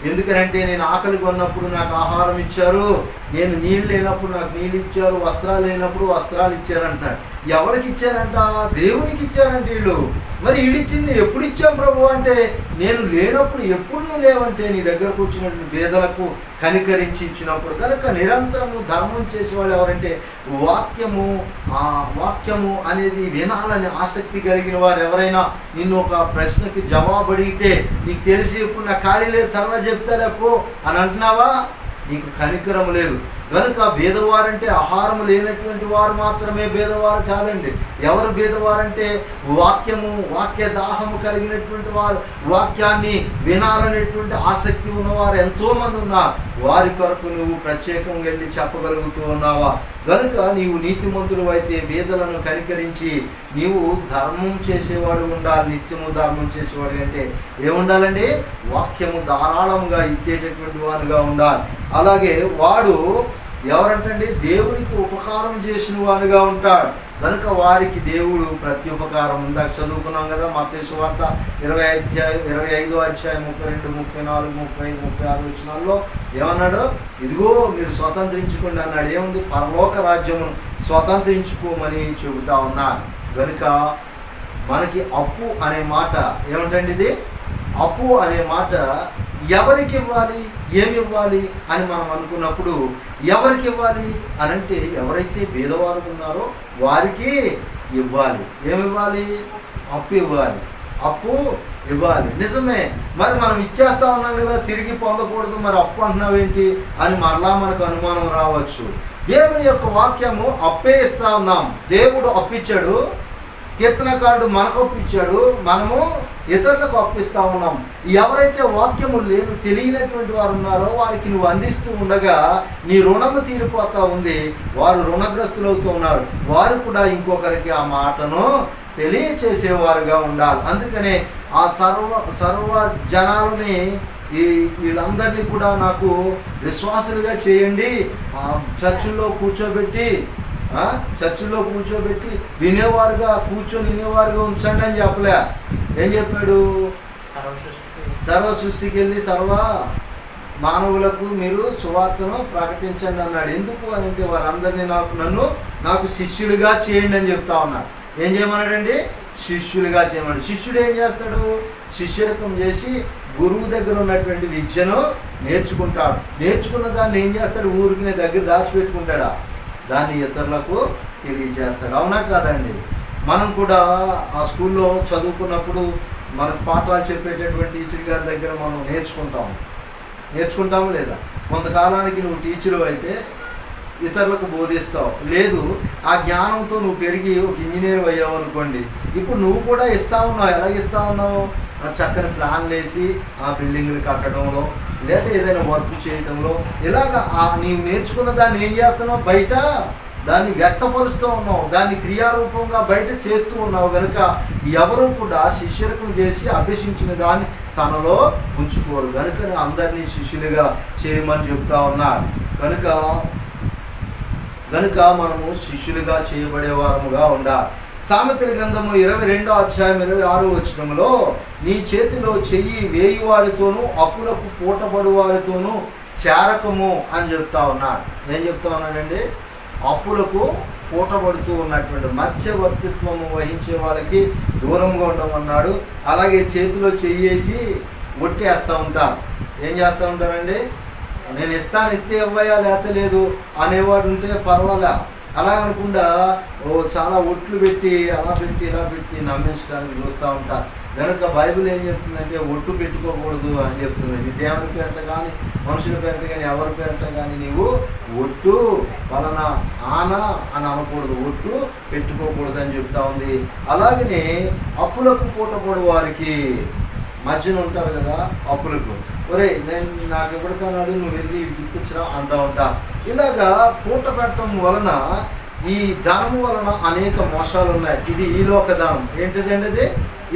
ఎందుకంటే నేను ఆకలి కొన్నప్పుడు నాకు ఆహారం ఇచ్చారు, నేను నీళ్ళు లేనప్పుడు నాకు నీళ్ళు ఇచ్చారు, వస్త్రాలు లేనప్పుడు వస్త్రాలు ఇచ్చారంటారు. ఎవరికి ఇచ్చారంట? దేవునికి ఇచ్చారంట వీళ్ళు. మరి వీడిచ్చింది ఎప్పుడు ఇచ్చాం ప్రభు అంటే, నేను లేనప్పుడు, ఎప్పుడు నువ్వు లేవంటే నీ దగ్గరకు వచ్చినటువంటి పేదలకు కనికరించి ఇచ్చినప్పుడు. కనుక నిరంతరము ధర్మం చేసేవాళ్ళు ఎవరంటే, వాక్యము అనేది వినాలని ఆసక్తి కలిగిన వారు ఎవరైనా నిన్ను ఒక ప్రశ్నకి జవాబు అడిగితే, నీకు తెలిసి ఇప్పుడు నా ఖాళీ లేదు తర్వాత చెప్తాలేపో అని అంటున్నావా? నీకు కనికరం లేదు. కనుక బీదవారంటే ఆహారం లేనటువంటి వారు మాత్రమే బీదవారు కాదండి. ఎవరు బీదవారంటే వాక్య దాహము కలిగినటువంటి వారు, వాక్యాన్ని వినాలనేటువంటి ఆసక్తి ఉన్నవారు ఎంతోమంది ఉన్నారు. వారి కొరకు నువ్వు ప్రత్యేకంగా వెళ్ళి చెప్పగలుగుతూ ఉన్నావా? కనుక నీవు నీతిమంతుడు అయితే బీదలను కనికరించి నీవు ధర్మం చేసేవాడు ఉండాలి. నిత్యము ధర్మం చేసేవాడు అంటే ఏముండాలండి? వాక్యము ధారాళముగా ఇచ్చేటటువంటి వాడుగా ఉండాలి. అలాగే వాడు ఎవరంటండి? దేవునికి ఉపకారం చేసిన వాడుగా ఉంటాడు. కనుక వారికి దేవుడు ప్రతి ఉపకారం ఉందాక చదువుకున్నాం కదా, మత్తయి సువార్త 25వ అధ్యాయం 32, 34, 35, 36 వచనాల్లో ఏమన్నాడు? ఇదిగో మీరు స్వతంత్రించుకోండి అన్నాడు. ఏముంది? పరలోక రాజ్యమును స్వతంత్రించుకోమని చెబుతా ఉన్నాడు. కనుక మనకి అప్పు అనే మాట ఏమిటండి? ఇది అప్పు అనే మాట ఎవరికి ఇవ్వాలి, ఏమి ఇవ్వాలి అని మనం అనుకున్నప్పుడు ఎవరికి ఇవ్వాలి అని అంటే ఎవరైతే పేదవారు ఉన్నారో వారికి ఇవ్వాలి. ఏమివ్వాలి? అప్పు ఇవ్వాలి. అప్పు ఇవ్వాలి. నిజమే, మరి మనం ఇచ్చేస్తా ఉన్నాం కదా, తిరిగి పొందకూడదు, మరి అప్పు అంటున్నావేంటి అని మరలా మనకు అనుమానం రావచ్చు. దేవుని యొక్క వాక్యము అప్పే ఇస్తా ఉన్నాం. దేవుడు అప్పిచ్చాడు, కీర్తనకారుడు మనకు అప్పిచ్చాడు, మనము ఇతరులకు అప్పిస్తూ ఉన్నాం. ఎవరైతే వాక్యము లేదు తెలియనటువంటి వారు ఉన్నారో వారికి నువ్వు అందిస్తూ ఉండగా నీ రుణము తీరిపోతూ ఉంది, వారు రుణగ్రస్తులు అవుతూ ఉన్నారు. వారు కూడా ఇంకొకరికి ఆ మాటను తెలియచేసేవారుగా ఉండాలి. అందుకనే ఆ సర్వ జనాలని వీళ్ళందరినీ కూడా నాకు విశ్వాసులుగా చేయండి, చర్చిల్లో కూర్చోబెట్టి వినేవారుగా వినేవారుగా ఉంచండి అని చెప్పలే. ఏం చెప్పాడు? సర్వ సృష్టికి వెళ్ళి సర్వ మానవులకు మీరు సువార్తను ప్రకటించండి అన్నాడు. ఎందుకు అని అంటే వారందరినీ నాకు శిష్యులుగా చేయండి అని చెప్తా ఉన్నాడు. ఏం చేయమన్నాడండి? శిష్యులుగా చేయమన్నాడు. శిష్యుడు ఏం చేస్తాడు? శిష్యరకం చేసి గురువు దగ్గర ఉన్నటువంటి విద్యను నేర్చుకుంటాడు. నేర్చుకున్న దాన్ని ఏం చేస్తాడు? ఊరికి దగ్గర దాచిపెట్టుకుంటాడా? దాన్ని ఇతరులకు తెలియజేస్తాడు. అవునా కాదండి? మనం కూడా ఆ స్కూల్లో చదువుకున్నప్పుడు మనకు పాఠాలు చెప్పేటటువంటి టీచర్ గారి దగ్గర మనం నేర్చుకుంటాము లేదా? కొంతకాలానికి నువ్వు టీచరు అయితే ఇతరులకు బోధిస్తావు. లేదు, ఆ జ్ఞానంతో నువ్వు పెరిగి ఒక ఇంజనీర్ అయ్యావు అనుకోండి, ఇప్పుడు నువ్వు కూడా ఇస్తా ఉన్నావు. ఎలాగిస్తా ఉన్నావు? చక్కని ప్లాన్లు వేసి ఆ బిల్డింగ్లు కట్టడంలో లేదా ఏదైనా వర్క్ చేయడంలో ఇలాగా నీవు నేర్చుకున్న దాన్ని ఏం చేస్తున్నావు? బయట దాన్ని వ్యక్తపరుస్తూ ఉన్నావు, దాన్ని క్రియారూపంగా బయట చేస్తూ ఉన్నావు. కనుక ఎవరు కూడా శిష్యురకం చేసి అభ్యసించిన దాన్ని తనలో ఉంచుకోరు. కనుక అందరినీ శిష్యులుగా చేయమని చెప్తా ఉన్నాడు. కనుక మనము శిష్యులుగా చేయబడేవారముగా ఉండాలి. సామెతల గ్రంథము 22వ అధ్యాయం 26వ వచనంలో నీ చేతిలో చెయ్యి వేయి వారితోనూ అప్పులకు పూటపడు వారితోనూ చేరకము అని చెప్తా ఉన్నాడు. ఏం చెప్తా ఉన్నాడండి? అప్పులకు పూటపడుతూ ఉన్నటువంటి మధ్యవర్తిత్వము వహించే వాళ్ళకి దూరంగా ఉండమన్నాడు. అలాగే చేతిలో చెయ్యేసి ఒట్టేస్తూ ఉంటారు. ఏం చేస్తూ ఉంటారండి? నేను ఇస్తాను, ఇస్తే ఇవ్వయా లేకపోతే లేదు అనేవాడు ఉంటే పర్వాలే. అలా అనకుండా చాలా ఒట్లు పెట్టి అలా పెట్టి ఇలా పెట్టి నమ్మించడానికి చూస్తూ ఉంటారు. కనుక బైబిల్ ఏం చెప్తుందంటే ఒట్టు పెట్టుకోకూడదు అని చెప్తుంది. నీ దేవుని పేరిట కానీ మనుషుల పేరిట కానీ ఎవరి పేరిట కానీ నీవు ఒట్టు వలన ఆనా అని అనకూడదు, ఒట్టు పెట్టుకోకూడదు అని చెప్తా ఉంది. అలాగనే అప్పులకు పూటపడు వారికి మధ్యన ఉంటారు కదా, అప్పులకు ఒరే నాకు ఎప్పటికన్నాడు నువ్వు వెళ్ళి ఇప్పించరా అంటూ ఉంటా. ఇలాగా పూట పెట్టడం వలన ఈ ధనము వలన అనేక మోసాలు ఉన్నాయి. ఇది ఈలోక ధనం. ఏంటిదండి అది?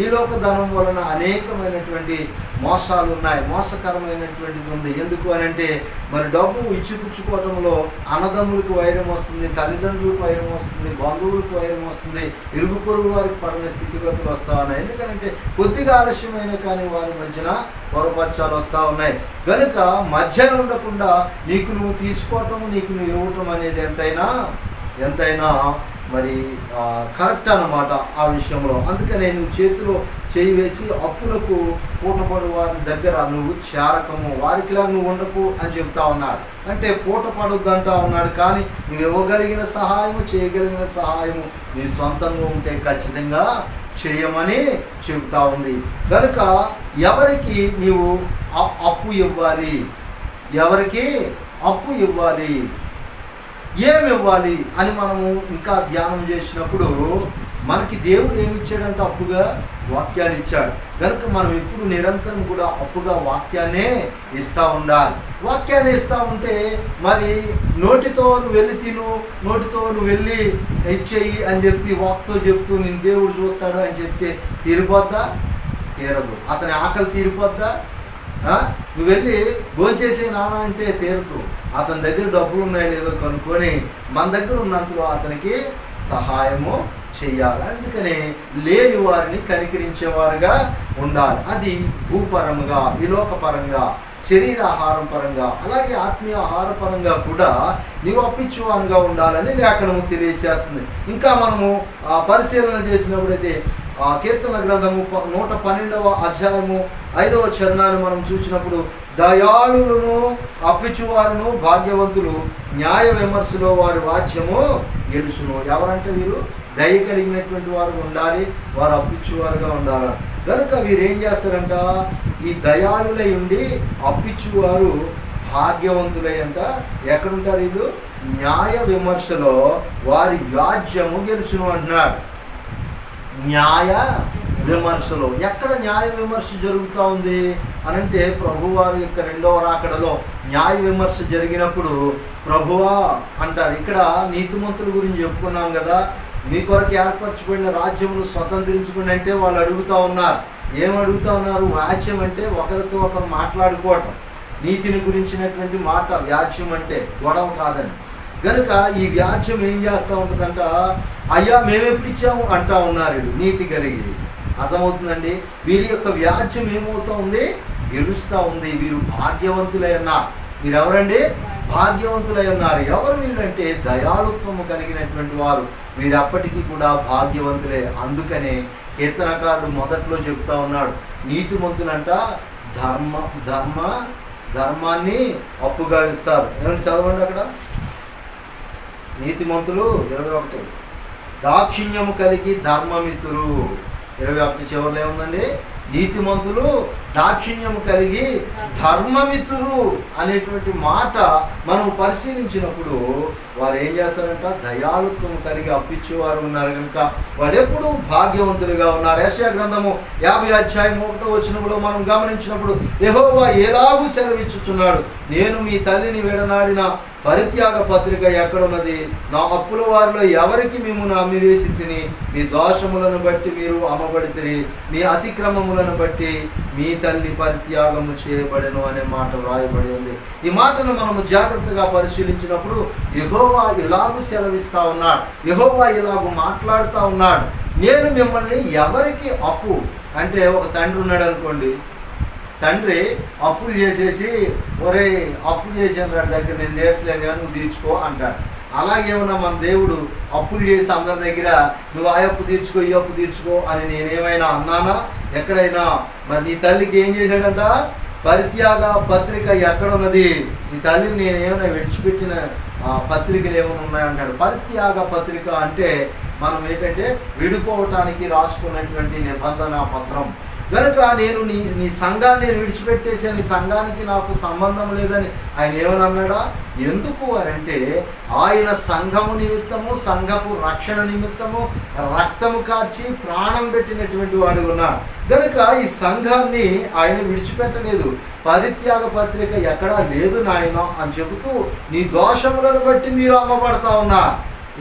ఈలోక ధనం వలన అనేకమైనటువంటి మోసాలు ఉన్నాయి, మోసకరమైనటువంటిది ఉంది. ఎందుకు అని అంటే మరి డబ్బు ఇచ్చిపుచ్చుకోవడంలో అన్నదమ్ములకు వైరం వస్తుంది, తల్లిదండ్రులకు వైరం వస్తుంది, బంధువులకు వైరం వస్తుంది, ఇరుగు పొరుగు వారికి పడని స్థితిగతులు వస్తూ ఉన్నాయి. ఎందుకంటే కొద్దిగా ఆలస్యమైన కానీ వారి మధ్యన పొరపచ్చాలు వస్తూ ఉన్నాయి. కనుక మధ్యలో ఉండకుండా నీకు నువ్వు తీసుకోవటం, నీకు నువ్వు ఇవ్వటం అనేది ఎంతైనా మరి కరెక్ట్ అన్నమాట ఆ విషయంలో. అందుకనే నువ్వు చేతిలో చేయి వేసి అప్పులకు పూటపడు వారి దగ్గర నువ్వు చేరకము, వారికిలా నువ్వు ఉండకు అని చెప్తా ఉన్నాడు. అంటే పూట పడొద్దంటా ఉన్నాడు. కానీ నువ్వు ఇవ్వగలిగిన సహాయము, చేయగలిగిన సహాయము నీ సొంతంగా ఉంటే ఖచ్చితంగా చేయమని చెబుతా ఉంది. కనుక ఎవరికి నీవు అప్పు ఇవ్వాలి, ఎవరికి అప్పు ఇవ్వాలి, ఏమి ఇవ్వాలి అని మనము ఇంకా ధ్యానం చేసినప్పుడు మనకి దేవుడు ఏమి ఇచ్చాడంటే అప్పుగా వాక్యాన్ని ఇచ్చాడు. కనుక మనం ఎప్పుడు నిరంతరం కూడా అప్పుగా వాక్యాన్నే ఇస్తూ ఉండాలి. వాక్యాన్ని ఇస్తూ ఉంటే మరి నోటితో నువ్వు వెళ్ళి తిను, నోటితో నువ్వు వెళ్ళి ఇచ్చేయి అని చెప్పి వాక్తో చెప్తూ నేను దేవుడు చూస్తాడు అని చెప్తే తీరిపోద్దా? తీరదు. అతని ఆకలి తీరిపోద్దా? నువ్వు వెళ్ళి భోంచేసే నాన్న అంటే తీరదు. అతని దగ్గర డబ్బులు ఉన్నాయో లేదో కనుక్కొని మన దగ్గర ఉన్నంతలో అతనికి సహాయము చెయ్యాలి. అందుకనే లేని వారిని కనికరించేవారుగా ఉండాలి. అది భూపరంగా, విలోకపరంగా, శరీరాహారం పరంగా, అలాగే ఆత్మీయ ఆహార పరంగా కూడా నీవు అప్పించువానుగా ఉండాలని లేఖనము తెలియజేస్తుంది. ఇంకా మనము పరిశీలన చేసినప్పుడైతే కీర్తన గ్రంథము 112వ అధ్యాయము 5వ చరణాన్ని మనం చూసినప్పుడు దయాళులను అప్పించువారును భాగ్యవంతులు న్యాయ విమర్శలో వారి వాక్యము గెలుచును. ఎవరంటే వీరు దయ కలిగినటువంటి వారు ఉండాలి, వారు అప్పించువారుగా ఉండాలి. కనుక వీరు ఏం చేస్తారంట, ఈ దయాళులై ఉండి అప్పించువారు భాగ్యవంతులై అంట ఎక్కడుంటారు వీళ్ళు? న్యాయ విమర్శలో వారి వ్యాజ్యము గెలుచును అంటున్నాడు. న్యాయ విమర్శలో ఎక్కడ న్యాయ విమర్శ జరుగుతూ ఉంది అనంటే ప్రభువారి యొక్క 2వ రాకడలో న్యాయ విమర్శ జరిగినప్పుడు ప్రభువా అంటారు. ఇక్కడ నీతిమంతుల గురించి చెప్పుకున్నాం కదా, మీ కొరకు ఏర్పరచబడిన రాజ్యమును స్వతంత్రించుకుని అంటే వాళ్ళు అడుగుతూ ఉన్నారు. ఏం అడుగుతూ ఉన్నారు? వ్యాజ్యం అంటే ఒకరితో ఒకరు మాట్లాడుకోవటం, నీతిని గురించినటువంటి మాట వ్యాజ్యం అంటే గొడవ కాదండి. కనుక ఈ వ్యాజ్యం ఏం చేస్తూ ఉంటుందంట, అయ్యా మేమెప్పుడు ఇచ్చాము అంటా ఉన్నారు వీళ్ళు నీతి కలిగి. అర్థమవుతుందండి? వీరి యొక్క వ్యాజ్యం ఏమవుతూ ఉంది? గెలుస్తూ ఉంది. వీరు భాగ్యవంతులై ఉన్నారు. మీరు ఎవరండి? భాగ్యవంతులై ఉన్నారు. ఎవరు వీళ్ళంటే దయాళుత్వము కలిగినటువంటి వారు. వీరు అప్పటికీ కూడా భాగ్యవంతులే. అందుకనే కీర్తనకారుడు మొదట్లో చెప్తా ఉన్నాడు, నీతిమంతులంట ధర్మాన్ని అప్పుగా ఇస్తారు. ఏమంటే చదవండి అక్కడ. నీతిమంతులు 21 దాక్షిణ్యము కలిగి ధర్మమిత్రులు. 21 చివరిలో ఏముందండి? నీతిమంతులు దాక్షిణ్యము కలిగి ధర్మమిత్రులు అనేటువంటి మాట మనం పరిశీలించినప్పుడు వారు ఏం చేస్తారంట, దయాళుత్వం కలిగి అప్పించేవారు ఉన్నారు. కనుక వాళ్ళు ఎప్పుడు భాగ్యవంతులుగా ఉన్నారు. యెషయా గ్రంథము 50 అధ్యాయం 1వ వచనంలో మనం గమనించినప్పుడు యెహోవా ఎలాగూ సెలవిచ్చుచున్నాడు, నేను మీ తల్లిని విడనాడిన పరిత్యాగ పత్రిక ఎక్కడున్నది? నా అప్పుల వారిలో ఎవరికి మిమ్మును అమ్మివేసి తిని, మీ దోషములను బట్టి మీరు అమ్మబడితిరి, మీ అతిక్రమములను బట్టి మీ తల్లి పరిత్యాగము చేయబడెను అనే మాట వ్రాయబడి ఉంది. ఈ మాటను మనము జాగ్రత్తగా పరిశీలించినప్పుడు యెహోవా ఇలాగూ సెలవిస్తా ఉన్నాడు, యెహోవా ఇలాగూ మాట్లాడుతూ ఉన్నాడు, నేను మిమ్మల్ని ఎవరికి అప్పు అంటే, ఒక తండ్రి ఉన్నాడు అనుకోండి, తండ్రి అప్పులు చేసేసి ఒరే అప్పులు చేసాను వాడి దగ్గర నేను తీర్చలేను కానీ నువ్వు తీర్చుకో అంటాడు. అలాగేమన్నా మన దేవుడు అప్పులు చేసి అందరి దగ్గర నువ్వు ఆ అప్పు తీర్చుకో ఈ అప్పు తీర్చుకో అని నేనేమైనా అన్నానా ఎక్కడైనా? మరి నీ తల్లికి ఏం చేశాడంట? పరిత్యాగ పత్రిక ఎక్కడున్నది? నీ తల్లిని నేనేమైనా విడిచిపెట్టిన పత్రికలు ఏమైనా ఉన్నాయంటాడు. పరిత్యాగ పత్రిక అంటే మనం ఏంటంటే విడిపోవటానికి రాసుకున్నటువంటి నిబంధన పత్రం. కనుక నేను నీ సంఘాన్ని నేను విడిచిపెట్టేసాను, నీ సంఘానికి నాకు సంబంధం లేదని ఆయన ఏమని అన్నాడా? ఎందుకు అంటే ఆయన సంఘము నిమిత్తము, సంఘపు రక్షణ నిమిత్తము రక్తము కార్చి ప్రాణం పెట్టినటువంటి వాడు ఉన్నాడు. కనుక ఈ సంఘాన్ని ఆయన విడిచిపెట్టలేదు. పరిత్యాగ పత్రిక ఎక్కడా లేదు నాయన అని చెబుతూ నీ దోషములను బట్టి మీరు అమ్మబడతా ఉన్నారు.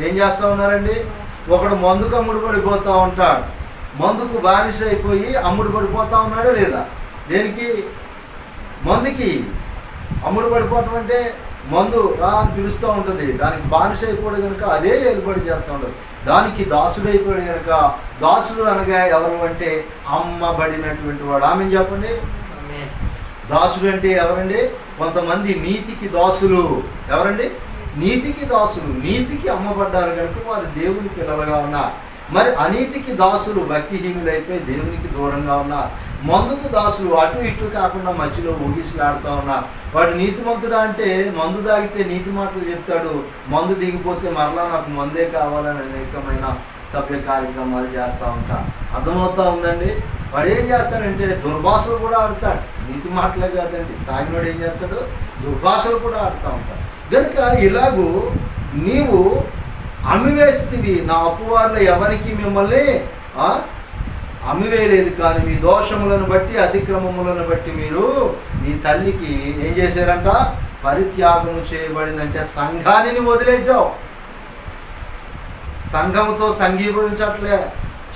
ఏం చేస్తూ ఉన్నారండి? ఒకడు మందుకు అమ్ముడు పడిపోతూ ఉంటాడు, మందుకు బానిస అయిపోయి అమ్ముడు పడిపోతా ఉన్నాడా లేదా? దేనికి? మందుకి అమ్ముడు పడిపోవటం అంటే మందు రా అని పిలుస్తూ ఉంటుంది, దానికి బానిస అయిపోయాడు కనుక అదే ఏర్పాటు చేస్తూ ఉండదు. దానికి దాసుడు అయిపోయాడు కనుక, దాసుడు అనగా ఎవరు అంటే అమ్మబడినటువంటి వాడు. ఆమె చెప్పండి. దాసుడు అంటే ఎవరండి? కొంతమంది నీతికి దాసులు. ఎవరండి? నీతికి దాసులు. నీతికి అమ్మబడ్డారు కనుక వారు దేవుని పిల్లలుగా ఉన్నారు. మరి అనీతికి దాసులు భక్తిహీనులైపోయి దేవునికి దూరంగా ఉన్నారు. మందుకు దాసులు అటు ఇటు కాకుండా మధ్యలో ఊగిసలాడుతూ ఉన్నారు. వాడు నీతిమంతుడా అంటే మందు తాగితే నీతి మాటలు చెప్తాడు, మందు దిగిపోతే మరలా నాకు మందే కావాలని అనేకమైన సభ్య కార్యక్రమాలు చేస్తూ ఉంటాడు. అర్థమవుతా ఉందండి? వాడు ఏం చేస్తాడంటే దుర్భాషలు కూడా ఆడతాడు. నీతి మాటలే కాదండి, తాగినోడు ఏం చేస్తాడు? దుర్భాషలు కూడా ఆడుతూ ఉంటాడు. కనుక ఇలాగూ నీవు అమ్మివేస్తేవి, నా అప్పువారిలో ఎవరికి మిమ్మల్ని అమ్మివేయలేదు, కానీ మీ దోషములను బట్టి అతిక్రమములను బట్టి మీరు మీ తల్లికి ఏం చేశారంట? పరిత్యాగం చేయబడిందంటే సంఘాన్ని వదిలేసావు, సంఘముతో సంఘీభవించట్లే,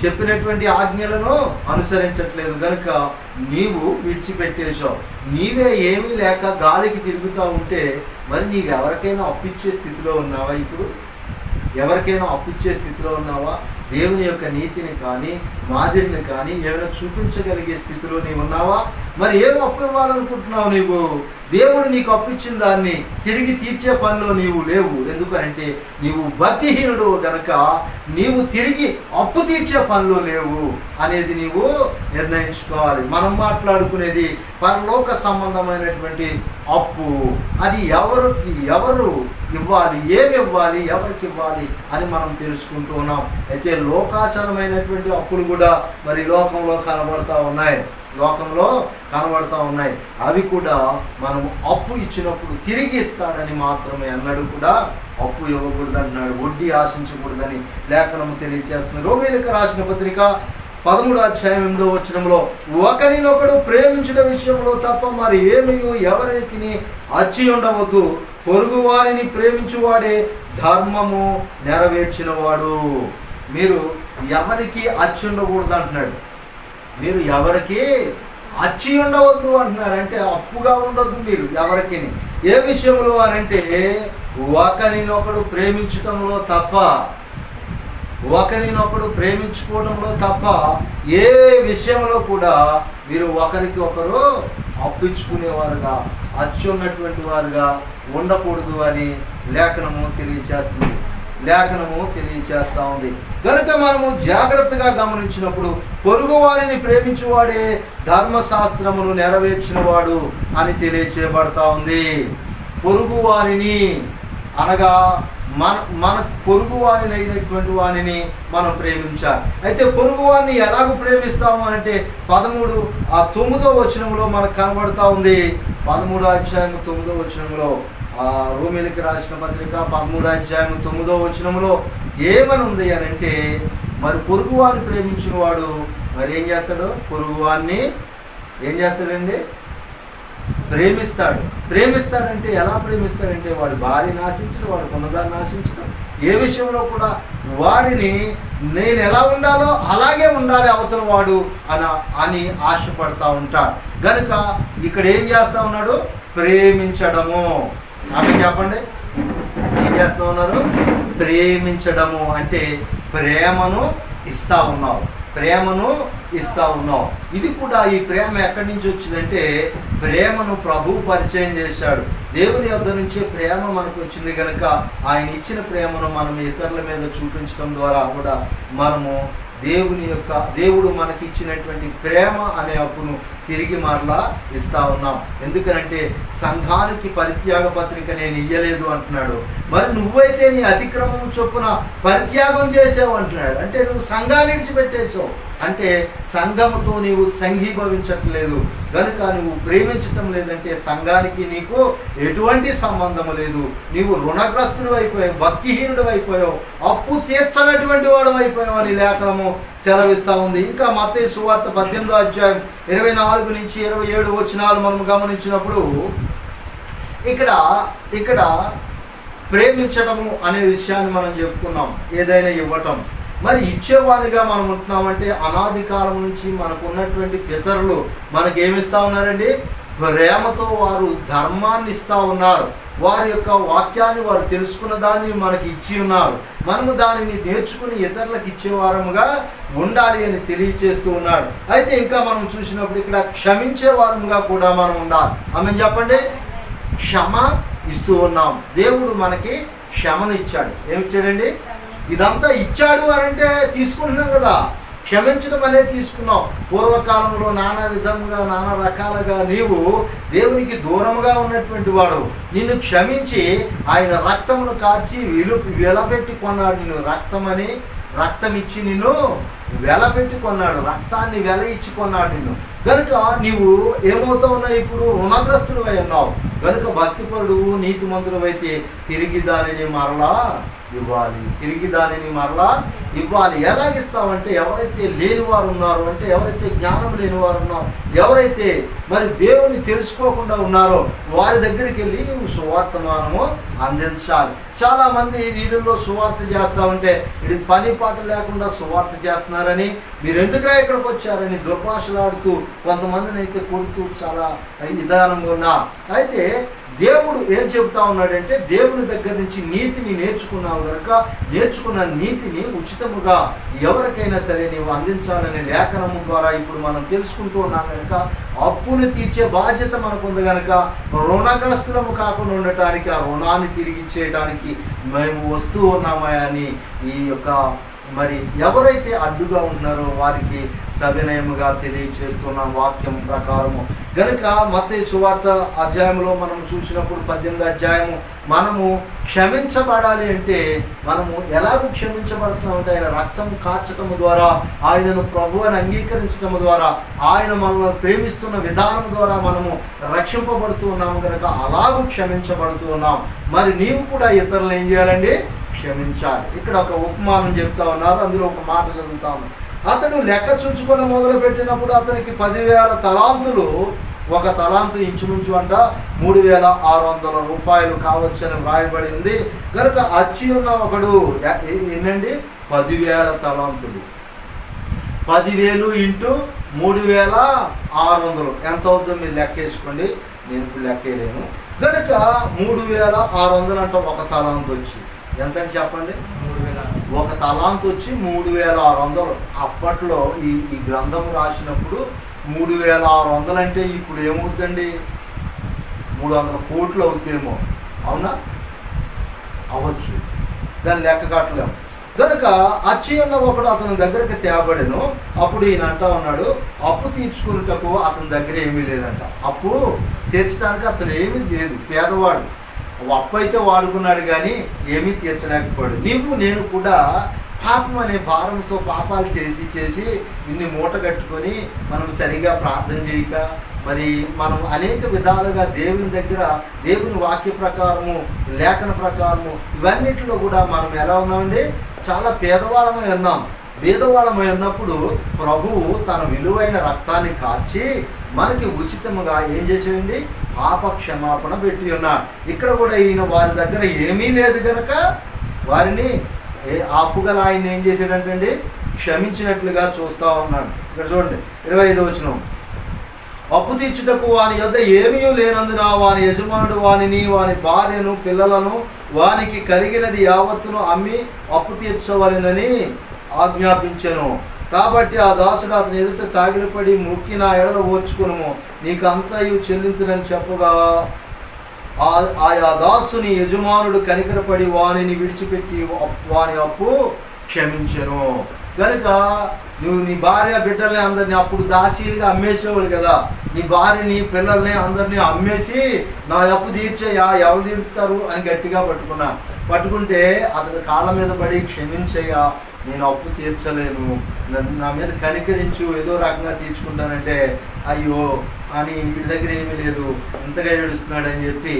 చెప్పినటువంటి ఆజ్ఞలను అనుసరించట్లేదు కనుక నీవు విడిచిపెట్టేశావు. నీవే ఏమీ లేక గాలికి తిరుగుతూ ఉంటే మరి నీవెవరికైనా అప్పిచ్చే స్థితిలో ఉన్నావా? ఇప్పుడు ఎవరికైనా అప్పిచ్చే స్థితిలో ఉన్నావా? దేవుని యొక్క నీతిని కానీ మాదిరిని కానీ ఏమైనా చూపించగలిగే స్థితిలో నీవు ఉన్నావా? మరి ఏం అప్పు ఇవ్వాలనుకుంటున్నావు? నీవు దేవుడు నీకు అప్పిచ్చిన దాన్ని తిరిగి తీర్చే పనిలో నీవు లేవు. ఎందుకంటే నీవు భక్తిహీనుడు గనక నీవు తిరిగి అప్పు తీర్చే పనిలో లేవు అనేది నీవు నిర్ణయించుకోవాలి. మనం మాట్లాడుకునేది పరలోక సంబంధమైనటువంటి అప్పు. అది ఎవరు ఇవ్వాలి, ఏమి ఇవ్వాలి, ఎవరికి ఇవ్వాలి అని మనం తెలుసుకుంటూ ఉన్నాం. అయితే లోకాచరమైనటువంటి అప్పులు కూడా మరి లోకంలో కనబడతా ఉన్నాయి. అవి కూడా మనం అప్పు ఇచ్చినప్పుడు తిరిగి ఇస్తాడని మాత్రమే అన్నాడు. కూడా అప్పు ఇవ్వకూడదు అంటున్నాడు, వడ్డీ ఆశించకూడదని లేఖనము తెలియజేస్తుంది. రోమీయులకు రాసిన పత్రిక 13:8 ఒకరినొకడు ప్రేమించడం విషయంలో తప్ప మరి ఏమీ ఎవరికి అచ్చి ఉండవద్దు, పొరుగు వారిని ప్రేమించువాడే ధర్మము నెరవేర్చినవాడు. మీరు ఎవరికి అచ్చి ఉండకూడదు అంటున్నాడు, మీరు ఎవరికి అచ్చి ఉండవద్దు అంటున్నాడు. అంటే అప్పుగా ఉండొద్దు మీరు ఎవరికి. ఏ విషయంలో అని అంటే ఒకరినొకడు ప్రేమించటంలో తప్ప, ఒకరినొకడు ప్రేమించుకోవడంలో తప్ప ఏ విషయంలో కూడా మీరు ఒకరికి ఒకరు అప్పించుకునేవారుగా, అచ్చి ఉన్నటువంటి వారుగా ఉండకూడదు అని లేఖనము తెలియచేస్తూ ఉంది. కనుక మనము జాగ్రత్తగా గమనించినప్పుడు పొరుగు వారిని ప్రేమించువాడే ధర్మశాస్త్రమును నెరవేర్చినవాడు అని తెలియచేయబడతా ఉంది. పొరుగు వారిని అనగా మన పొరుగు వారిని అయినటువంటి వారిని మనం ప్రేమించాలి. అయితే పొరుగు వారిని ఎలాగో ప్రేమిస్తాము అంటే 13:9 మనకు కనబడతా ఉంది. 13:9 రోమీయులకు రాసిన పత్రిక 13:9 ఏమని ఉంది అని అంటే, మరి పొరుగువాన్ని ప్రేమించిన వాడు మరి ఏం చేస్తాడు? పొరుగువాన్ని ఏం చేస్తాడండి? ప్రేమిస్తాడంటే ఎలా ప్రేమిస్తాడంటే వాడి భార్య నాశించడం, వాడు కొన్నదాన్ని నాశించడం, ఏ విషయంలో కూడా వాడిని నేను ఎలా ఉండాలో అలాగే ఉండాలి అవతల వాడు అని ఆశపడతా ఉంటాడు. కనుక ఇక్కడ ఏం చేస్తా ఉన్నాడు? ప్రేమించడము. ఆమె చెప్పండి, ఏం చేస్తూ ఉన్నారు? ప్రేమించడము అంటే ప్రేమను ఇస్తా ఉన్నావు. ఇది కూడా ఈ ప్రేమ ఎక్కడి నుంచి వచ్చిందంటే ప్రేమను ప్రభువు పరిచయం చేశాడు. దేవుని యొద్ద నుంచే ప్రేమ మనకు వచ్చింది కనుక ఆయన ఇచ్చిన ప్రేమను మనం ఇతరుల మీద చూపించడం ద్వారా కూడా మనము దేవుడు మనకిచ్చినటువంటి ప్రేమ అనే అప్పును తిరిగి మరలా ఇస్తా ఉన్నాం. ఎందుకనంటే సంఘానికి పరిత్యాగ పత్రిక నేను ఇయ్యలేదు అంటున్నాడు. మరి నువ్వైతే నీ అతిక్రమం చొప్పున పరిత్యాగం చేసావు అంటున్నాడు. అంటే నువ్వు సంఘాన్ని విడిచిపెట్టేసావు, అంటే సంఘముతో నీవు సంఘీభవించట్లేదు కనుక నువ్వు ప్రేమించటం లేదంటే సంఘానికి నీకు ఎటువంటి సంబంధం లేదు. నీవు రుణగ్రస్తుడు అయిపోయావు, భక్తిహీనుడు అయిపోయావు, అప్పు తీర్చనటువంటి వాడు అయిపోయావు అని లేఖనము సెలవిస్తూ ఉంది. ఇంకా మత్తయి సువార్త 18:24-27 మనం గమనించినప్పుడు ఇక్కడ ప్రేమించడము అనే విషయాన్ని మనం చెప్పుకున్నాం. ఏదైనా ఇవ్వటం, మరి ఇచ్చేవారిగా మనం ఉంటున్నామంటే అనాది కాలం నుంచి మనకు ఉన్నటువంటి పితరులు మనకి ఏమిస్తూ ఉన్నారండి? ప్రేమతో వారు ధర్మాన్ని ఇస్తూ ఉన్నారు. వారి యొక్క వాక్యాన్ని వారు తెలుసుకున్న దాన్ని మనకి ఇచ్చి ఉన్నారు. మనము దానిని నేర్చుకుని ఇతరులకు ఇచ్చేవారముగా ఉండాలి అని తెలియచేస్తూ ఉన్నాడు. అయితే ఇంకా మనం చూసినప్పుడు ఇక్కడ క్షమించే వారముగా కూడా మనం ఉండాలి. ఆమె చెప్పండి, క్షమ ఇస్తూ ఉన్నాం. దేవుడు మనకి క్షమను ఇచ్చాడు. ఏమిచ్చాడండి? ఇదంతా ఇచ్చాడు అని అంటే తీసుకుంటున్నాం కదా, క్షమించడం అనేది తీసుకున్నాం. పూర్వకాలంలో నానా విధముగా నానా రకాలుగా నీవు దేవునికి దూరముగా ఉన్నటువంటి వాడు, నిన్ను క్షమించి ఆయన రక్తమును కార్చి వెలపెట్టి కొన్నాడు. నిన్ను రక్తం ఇచ్చి నిన్ను వెలపెట్టి కొన్నాడు, రక్తాన్ని వెల ఇచ్చి కొన్నాడు నిన్ను. కనుక నీవు ఏమవుతా ఉన్నావు? ఇప్పుడు రుణగ్రస్తుడు అయి ఉన్నావు. కనుక భక్తిపరుడు నీతిమంతుడు అయితే తిరిగి దానిని మరలా ఇవ్వాలి, తిరిగి దానిని మరలా ఇవ్వాలి. ఎలాగిస్తామంటే ఎవరైతే లేనివారు ఉన్నారు, అంటే ఎవరైతే జ్ఞానం లేనివారు ఉన్నారో, ఎవరైతే మరి దేవుని తెలుసుకోకుండా ఉన్నారో వారి దగ్గరికి వెళ్ళి నువ్వు సువార్తమానము అందించాలి. చాలామంది వీధుల్లో సువార్త చేస్తూ ఉంటే ఇది పని పాట లేకుండా సువార్త చేస్తున్నారని, మీరు ఎందుకురా ఇక్కడికి వచ్చారని దుర్భాషలాడుతూ కొంతమందిని అయితే కొడుతూ చాలా విధానంగా ఉన్నా. అయితే దేవుడు ఏం చెబుతా ఉన్నాడంటే, దేవుని దగ్గర నుంచి నీతిని నేర్చుకున్నావు కనుక నేర్చుకున్న నీతిని ఉచితముగా ఎవరికైనా సరే నీవు అందించాలనే లేఖనము ద్వారా ఇప్పుడు మనం తెలుసుకుంటూ ఉన్నాం కనుక అప్పును తీర్చే బాధ్యత మనకు ఉంది కనుక రుణగ్రస్తులము కాకుండా ఉండటానికి, ఆ రుణాన్ని తిరిగి ఇచ్చేయడానికి మేము వస్తూ ఉన్నామా అని ఈ యొక్క మరి ఎవరైతే అడ్డుగా ఉన్నారో వారికి సవినయముగా తెలియచేస్తున్నాం వాక్యం ప్రకారము. గనుక మత్తయి సువార్త అధ్యాయంలో మనం చూసినప్పుడు 18వ అధ్యాయము మనము క్షమించబడాలి అంటే మనము ఎలాగూ క్షమించబడుతున్నామంటే ఆయన రక్తం కార్చటము ద్వారా, ఆయనను ప్రభు అని అంగీకరించడం ద్వారా, ఆయన మనల్ని ప్రేమిస్తున్న విధానం ద్వారా మనము రక్షింపబడుతూ ఉన్నాము కనుక అలాగూ క్షమించబడుతూ ఉన్నాం. మరి నీవు కూడా ఇతరులను ఏం చేయాలండి? క్షమించాలి. ఇక్కడ ఒక ఉపమానం చెప్తా ఉన్నారు, అందులో ఒక మాట చదువుతాము. అతడు లెక్క చూచుకొని మొదలు పెట్టినప్పుడు అతనికి 10,000 తలాంతులు, ఒక తలాంతు ఇంచుమించు అంట 3,600 రూపాయలు కావచ్చని వ్రాయబడి ఉంది. కనుక అచ్చి ఉన్న ఒకడు ఏంటండి 10,000 తలాంతులు, 10,000 ఇంటూ 3,600 ఎంత అవుతుందో మీరు లెక్క వేసుకోండి, నేను ఇప్పుడు లెక్క వేయలేను. కనుక 3,600 అంటే ఒక తలాంతు వచ్చి ఎంత అని చెప్పండి? 3,000. ఒక తలాంతు వచ్చి 3,600. అప్పట్లో ఈ గ్రంథం రాసినప్పుడు 3,600 అంటే ఇప్పుడు ఏమవుతుందండి? 300 కోట్లు అవుతుందేమో, అవునా? అవ్వచ్చు, దాన్ని లెక్క కట్టలేము. కనుక అచ్చి ఉన్న ఒకడు అతని దగ్గరికి తేబడెను. అప్పుడు ఈయన అంటా ఉన్నాడు, అప్పు తీర్చుకున్నటకు అతని దగ్గర ఏమీ లేదంట. అప్పు తీర్చడానికి అతను ఏమీ లేదు, పేదవాడు. అప్పు అయితే వాడుకున్నాడు కానీ ఏమీ తీర్చలేకపోయాడు. నేను కూడా పాపం అనే భారంతో పాపాలు చేసి ఇన్ని మూట కట్టుకొని మనం సరిగా ప్రార్థన చేయక, మరి మనం అనేక విధాలుగా దేవుని దగ్గర దేవుని వాక్య ప్రకారము, లేఖన ప్రకారము ఇవన్నిటిలో కూడా మనం ఎలా ఉన్నామండి? చాలా పేదవాళ్ళమై ఉన్నాం. పేదవాళ్ళమై ఉన్నప్పుడు ప్రభువు తన విలువైన రక్తాన్ని కార్చి మనకి ఉచితముగా ఏం చేసేయండి? పాప క్షమాపణ పెట్టి ఉన్నాడు. ఇక్కడ కూడా ఈయన వారి దగ్గర ఏమీ లేదు కనుక వారిని అప్పుగల ఆయన ఏం చేశాడంటే క్షమించినట్లుగా చూస్తూ ఉన్నాడు. ఇక్కడ చూడండి 25వ వచనం. అప్పు తీర్చుటకు వాని యొద్ద ఏమీ లేనందున వాని యజమానుడు వానిని, వాని భార్యను, పిల్లలను, వానికి కలిగినది యావత్తును అమ్మి అప్పు తీర్చవలెనని ఆజ్ఞాపించెను. కాబట్టి ఆ దాసుడు అతని ఎదుట సాగిలపడి మొక్కి నా ఎడల ఓర్చుకును, నీకు అంతయు చెల్లించునని చెప్పగా ఆయా దాసుని యజమానుడు కనికరపడి వానిని విడిచిపెట్టి వాని అప్పు క్షమించెను. కనుక నువ్వు నీ భార్య బిడ్డల్ని అందరినీ అప్పుడు దాసీలుగా అమ్మేసేవాళ్ళు కదా, నీ భార్యని పిల్లల్ని అందరినీ అమ్మేసి నా అప్పు తీర్చేయా, ఎవరు తీరుతారు అని గట్టిగా పట్టుకుంటే అతని కాళ్ళ మీద పడి క్షమించయ్యా, నేను అప్పు తీర్చలేను, నా మీద కనికరించు, ఏదో రకంగా తీర్చుకుంటానంటే అయ్యో అని వీడి దగ్గర ఏమీ లేదు, ఇంతగా ఏడుస్తున్నాడు అని చెప్పి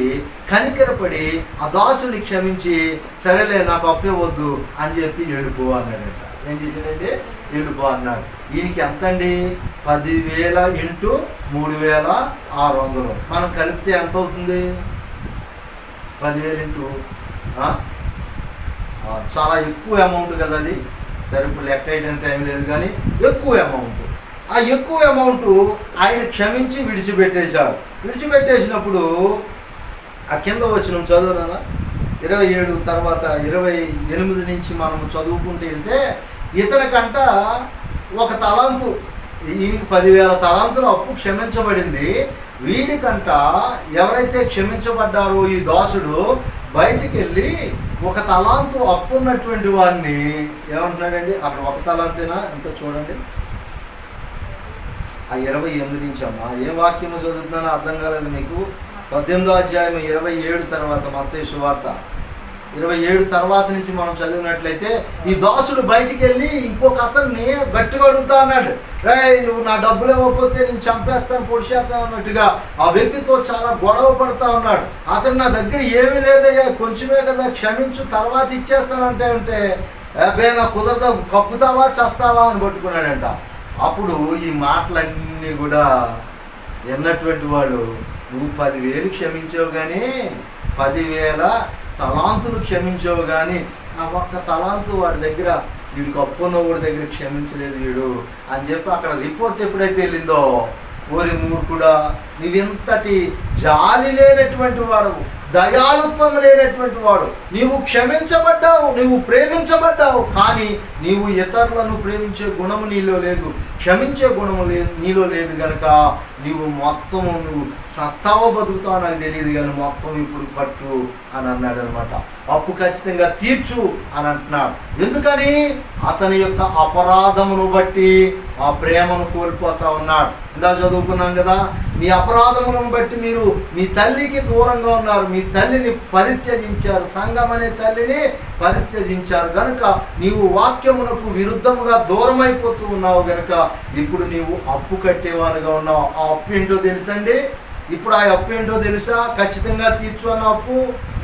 కనికరపడి ఆ దాసుని క్షమించి సరేలే నాకు అప్పే వద్దు అని చెప్పి వెళ్ళిపో అన్నాడంట. ఏం చేశాడంటే వెళ్ళిపో అన్నాడు. ఈయనకి ఎంత అండి? 10,000 ఇంటూ 3,600 మనం కలిపితే ఎంత అవుతుంది? 10,000 ఇంటూ చాలా ఎక్కువ అమౌంట్ కదా అది. సరే ఇప్పుడు లెక్క వేయడానికి టైం లేదు కానీ ఎక్కువ అమౌంట్. ఆ ఎక్కువ అమౌంట్ ఆయన క్షమించి విడిచిపెట్టేశాడు. విడిచిపెట్టేసినప్పుడు ఆ కింద వచ్చిన చదువునా 27 తర్వాత 28 నుంచి మనం చదువుకుంటూ వెళ్తే ఇతనికంట ఒక తలాంతు, ఈయనకి 10,000 తలాంతులు అప్పు క్షమించబడింది. వీడికంట ఎవరైతే క్షమించబడ్డారో ఈ దాసుడు బయటికి వెళ్ళి ఒక తలాంతు అప్పు ఉన్నటువంటి వాడిని ఏమంటున్నాడండి? అక్కడ ఒక తలాంతేనా ఎంత చూడండి, ఆ 28 నుంచి అమ్మా ఏ వాక్యము చదువుతున్నానో అర్థం కాలేదు మీకు. 18వ అధ్యాయం 27 తర్వాత మత్తయి సువార్త 27 తర్వాత నుంచి మనం చదివినట్లయితే ఈ దాసుడు బయటికి వెళ్ళి ఇంకొక అతన్ని గట్టిగా అడుగుతా అన్నాడు, రే నువ్వు నా డబ్బులు ఇవ్వకపోతే నేను చంపేస్తాను పొడిచేస్తాను అన్నట్టుగా ఆ వ్యక్తితో చాలా గొడవ పడతా ఉన్నాడు. అతను నా దగ్గర ఏమీ లేదయ్యా, కొంచెమే కదా, క్షమించు, తర్వాత ఇచ్చేస్తానంటే ఉంటే అబ్బే నా కుదరదా, కప్పుతావా చేస్తావా అని పట్టుకున్నాడంట. అప్పుడు ఈ మాటలన్నీ కూడా విన్నటువంటి వాడు, నువ్వు 10,000 క్షమించావు కానీ 10,000 తలాంతులు క్షమించావు కానీ ఆ ఒక్క తలాంతు వాడి దగ్గర, వీడికి అప్పున్న వాడి దగ్గర క్షమించలేదు వీడు అని చెప్పి అక్కడ రిపోర్ట్ ఎప్పుడైతే వెళ్ళిందో, ఓరి మూర్ఖుడా, నీవెంతటి జాలి లేనటువంటి వాడు, దయాళుత్వం లేనటువంటి వాడు, నీవు క్షమించబడ్డావు, నీవు ప్రేమించబడ్డావు, కానీ నీవు ఇతరులను ప్రేమించే గుణము నీలో లేదు, క్షమించే గుణము నీలో లేదు కనుక నువ్వు సస్తావో బతుకుతావు నాకు తెలియదు కానీ మొత్తం ఇప్పుడు కట్టు అని అన్నాడు అనమాట. అప్పు ఖచ్చితంగా తీర్చు అని అంటున్నాడు. ఎందుకని? అతని యొక్క అపరాధమును బట్టి ఆ ప్రేమను కోల్పోతా ఉన్నాడు. ఇందా చదువుకున్నాం కదా, మీ అపరాధములను బట్టి మీరు మీ తల్లికి దూరంగా ఉన్నారు, మీ తల్లిని పరిత్యజించారు, సంఘం అనే తల్లిని పరిత్యజించారు గనుక నీవు వాక్యమునకు విరుద్ధముగా దూరం అయిపోతూ ఉన్నావు గనుక ఇప్పుడు నీవు అప్పు కట్టేవానుగా ఉన్నావు. ఆ అప్పు ఏంటో తెలుసండి? ఇప్పుడు ఆ అప్పు ఏంటో తెలుసా? ఖచ్చితంగా తీర్చు అన్న అప్పు.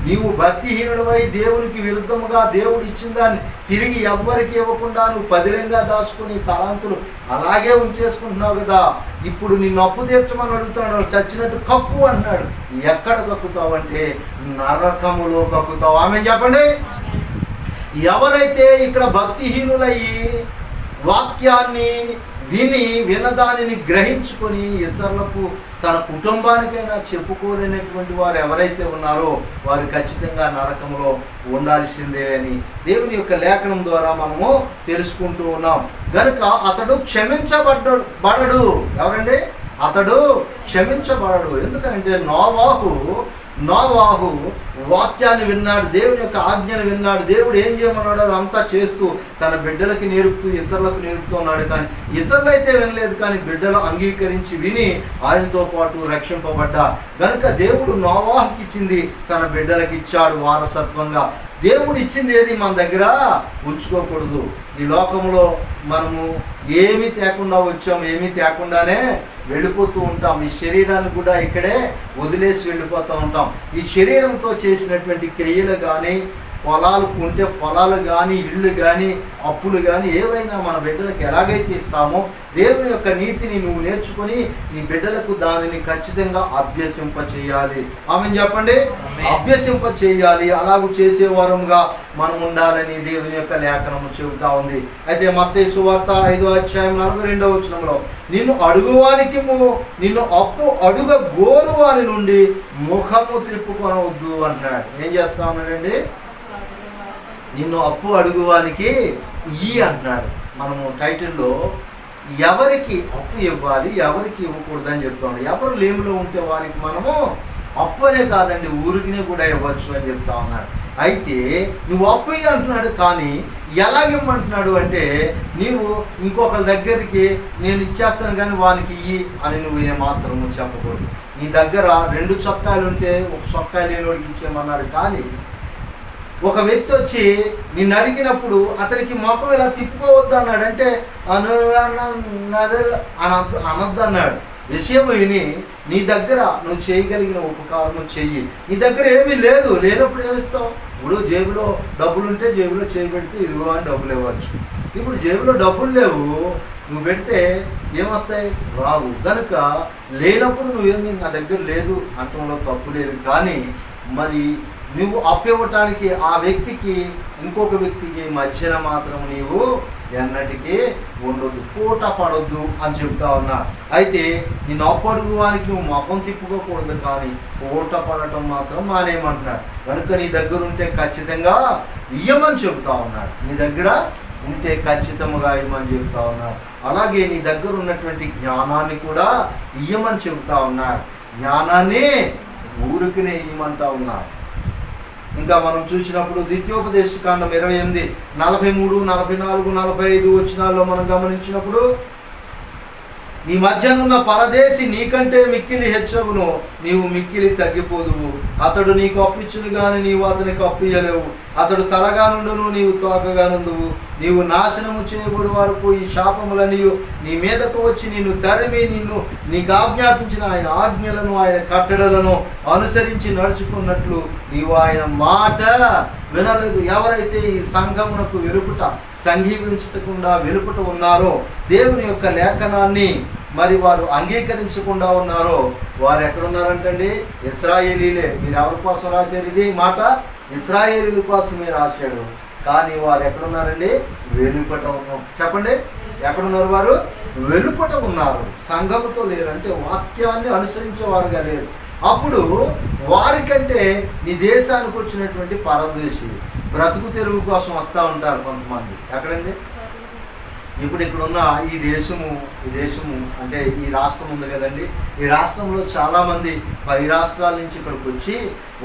నీవు భక్తిహీనుడివై దేవునికి విరుద్ధముగా దేవుడు ఇచ్చిన దాన్ని తిరిగి ఎవ్వరికి ఇవ్వకుండా నువ్వు పదిలంగా దాచుకుని తలాంతులు అలాగే ఉంచేసుకుంటున్నావు కదా. ఇప్పుడు నిన్ను అప్పు తీర్చమని అడుగుతాడు, చచ్చినట్టు కక్కు అన్నాడు. ఎక్కడ కక్కుతావు అంటే నరకములో కక్కుతావు. ఆమె చెప్పండి. ఎవరైతే ఇక్కడ భక్తిహీనులయ్యి వాక్యాన్ని వినదానిని గ్రహించుకొని ఇతరులకు తన కుటుంబానికైనా చెప్పుకోలేనటువంటి వారు ఎవరైతే ఉన్నారో వారు ఖచ్చితంగా నరకంలో ఉండాల్సిందే అని దేవుని యొక్క లేఖనం ద్వారా మనము తెలుసుకుంటూ ఉన్నాం. గనుక అతడు క్షమించబడడు. ఎవరండి? అతడు క్షమించబడడు. ఎందుకంటే నోవాహు వాక్యాన్ని విన్నాడు, దేవుని యొక్క ఆజ్ఞను విన్నాడు, దేవుడు ఏం చేయమన్నాడు అదంతా చేస్తూ తన బిడ్డలకి నేర్పుతూ ఇతరులకు నేర్పుతూ ఉన్నాడు. కానీ ఇతరులైతే వినలేదు, కానీ బిడ్డలు అంగీకరించి విని ఆయనతో పాటు రక్షింపబడ్డా గనుక దేవుడు నోవాహుకి ఇచ్చింది తన బిడ్డలకి ఇచ్చాడు వారసత్వంగా. దేవుడు ఇచ్చింది ఏది మన దగ్గర ఉంచుకోకూడదు. ఈ లోకంలో మనము ఏమీ తేకుండా వచ్చాం, ఏమీ తేకుండానే వెళ్ళిపోతూ ఉంటాం. ఈ శరీరాన్ని కూడా ఇక్కడే వదిలేసి వెళ్ళిపోతూ ఉంటాం. ఈ శరీరంతో చేసినటువంటి క్రియలు కానీ, పొలాలు కొంటే పొలాలు కానీ, ఇళ్ళు కానీ, అప్పులు కానీ ఏవైనా మన బిడ్డలకు ఎలాగైతే ఇస్తామో దేవుని యొక్క నీతిని నువ్వు నేర్చుకొని నీ బిడ్డలకు దానిని ఖచ్చితంగా అభ్యసింప చేయాలి. ఆమెను చెప్పండి. అభ్యసింప చేయాలి. అలాగూ చేసేవారంగా మనం ఉండాలని దేవుని యొక్క లేఖనము చెబుతా ఉంది. అయితే మత్తయి సువార్త 5:42 నిన్ను అడుగువానికి నిన్ను అప్పు గోరువాని నుండి ముఖము త్రిప్పుకొనవద్దు అంటున్నాడు. ఏం చేస్తా ఉన్నాడండి? నిన్ను అప్పు అడుగువానికి అంటున్నాడు. మనము టైటిల్లో ఎవరికి అప్పు ఇవ్వాలి, ఎవరికి ఇవ్వకూడదని చెప్తాం. ఎవరు లేములో ఉంటే వారికి మనము అప్పు అనే కాదండి, ఊరికినే కూడా ఇవ్వచ్చు అని చెప్తా ఉన్నాడు. అయితే నువ్వు అప్పు అంటున్నాడు, కానీ ఎలాగిమ్మంటున్నాడు అంటే నీవు ఇంకొకరి దగ్గరికి నేను ఇచ్చేస్తాను కానీ వానికి అని నువ్వు ఏమాత్రము చెప్పకూడదు. నీ దగ్గర 2 చొక్కాలు ఉంటే ఒక చొక్కా లేనివాడికి ఇచ్చేయమన్నాడు. కానీ ఒక వ్యక్తి వచ్చి నిన్ను అడిగినప్పుడు అతనికి మొఖం ఇలా తిప్పుకోవద్దు అన్నాడు. అంటే అనొద్దు అన్నాడు. విషయం విని నీ దగ్గర నువ్వు చేయగలిగిన ఉపకారం చెయ్యి. నీ దగ్గర ఏమీ లేనప్పుడు ఏమిస్తావు? ఇప్పుడు జేబులో డబ్బులు ఉంటే జేబులో చేయబెడితే ఇదిగో అని డబ్బులు ఇవ్వచ్చు. ఇప్పుడు జేబులో డబ్బులు లేవు, నువ్వు పెడితే ఏమొస్తాయి? రావు. కనుక లేనప్పుడు నువ్వేమి నా దగ్గర లేదు అంటంలో తప్పు లేదు. కానీ మరి నువ్వు అప్పివ్వటానికి ఆ వ్యక్తికి ఇంకొక వ్యక్తికి మధ్యన మాత్రం నీవు ఎన్నటికీ ఉండొద్దు, పూట పడొద్దు అని చెప్తా ఉన్నా. అయితే నేను అప్పడుగువానికి నువ్వు మొఖం తిప్పుకోకూడదు, కానీ పూట పడటం మాత్రం మానేయమంటున్నాడు. కనుక నీ దగ్గర ఉంటే ఖచ్చితంగా ఇయ్యమని చెబుతా ఉన్నాడు. నీ దగ్గర ఉంటే ఖచ్చితంగా ఇవ్వమని చెబుతా ఉన్నాడు. అలాగే నీ దగ్గర ఉన్నటువంటి జ్ఞానాన్ని కూడా ఇయ్యమని చెబుతా ఉన్నాడు. జ్ఞానాన్ని ఊరికినే ఇవ్వమంటా ఉన్నాడు. ఇంకా మనం చూసినప్పుడు ద్వితీయోపదేశకాండం 28, 43, 44, 45 వచనాల్లో మనం గమనించినప్పుడు నీ మధ్యనున్న పరదేశి నీకంటే మిక్కిలి హెచ్చవును, నీవు మిక్కిలి తగ్గిపోదువు. అతడు నీకు అప్పిచ్చును గాని నీవు అతనికి అప్పియలేవు. అతడు తలగా నుండును, నీవు తోకగా నుండువు. నీవు నాశనము చేయబడి వరకు ఈ శాపములనియు నీ మీదకు వచ్చి నిన్ను తరిమి నీకు ఆజ్ఞాపించిన ఆయన ఆజ్ఞలను ఆయన కట్టడలను అనుసరించి నడుచుకున్నట్లు నీవు ఆయన మాట వినలేదు. ఎవరైతే ఈ సంఘమునకు వెలుపుట సంఘీవించకుండా వెలుపుట ఉన్నారో, దేవుని యొక్క లేఖనాన్ని మరి వారు అంగీకరించకుండా ఉన్నారో, వారు ఎక్కడున్నారంటండి? ఇశ్రాయేలీలే. మీరు ఎవరి కోసం రాశారు ఇది మాట? ఇశ్రాయేలీల కోసమే రాశాడు. కానీ వారు ఎక్కడున్నారండి? వెలుపట ఉన్నారు. చెప్పండి, ఎక్కడున్నారు వారు? వెలుపట ఉన్నారు, సంఘముతో లేరు. అంటే వాక్యాన్ని అనుసరించేవారుగా లేరు. అప్పుడు వారికంటే నీ దేశానికి వచ్చినటువంటి పరదేశి బ్రతుకు తెరువు కోసం వస్తూ ఉంటారు కొంతమంది. ఎక్కడండి? ఇప్పుడు ఇక్కడున్న ఈ దేశము అంటే ఈ రాష్ట్రం ఉంది కదండి, ఈ రాష్ట్రంలో చాలామంది పై రాష్ట్రాల నుంచి ఇక్కడికి వచ్చి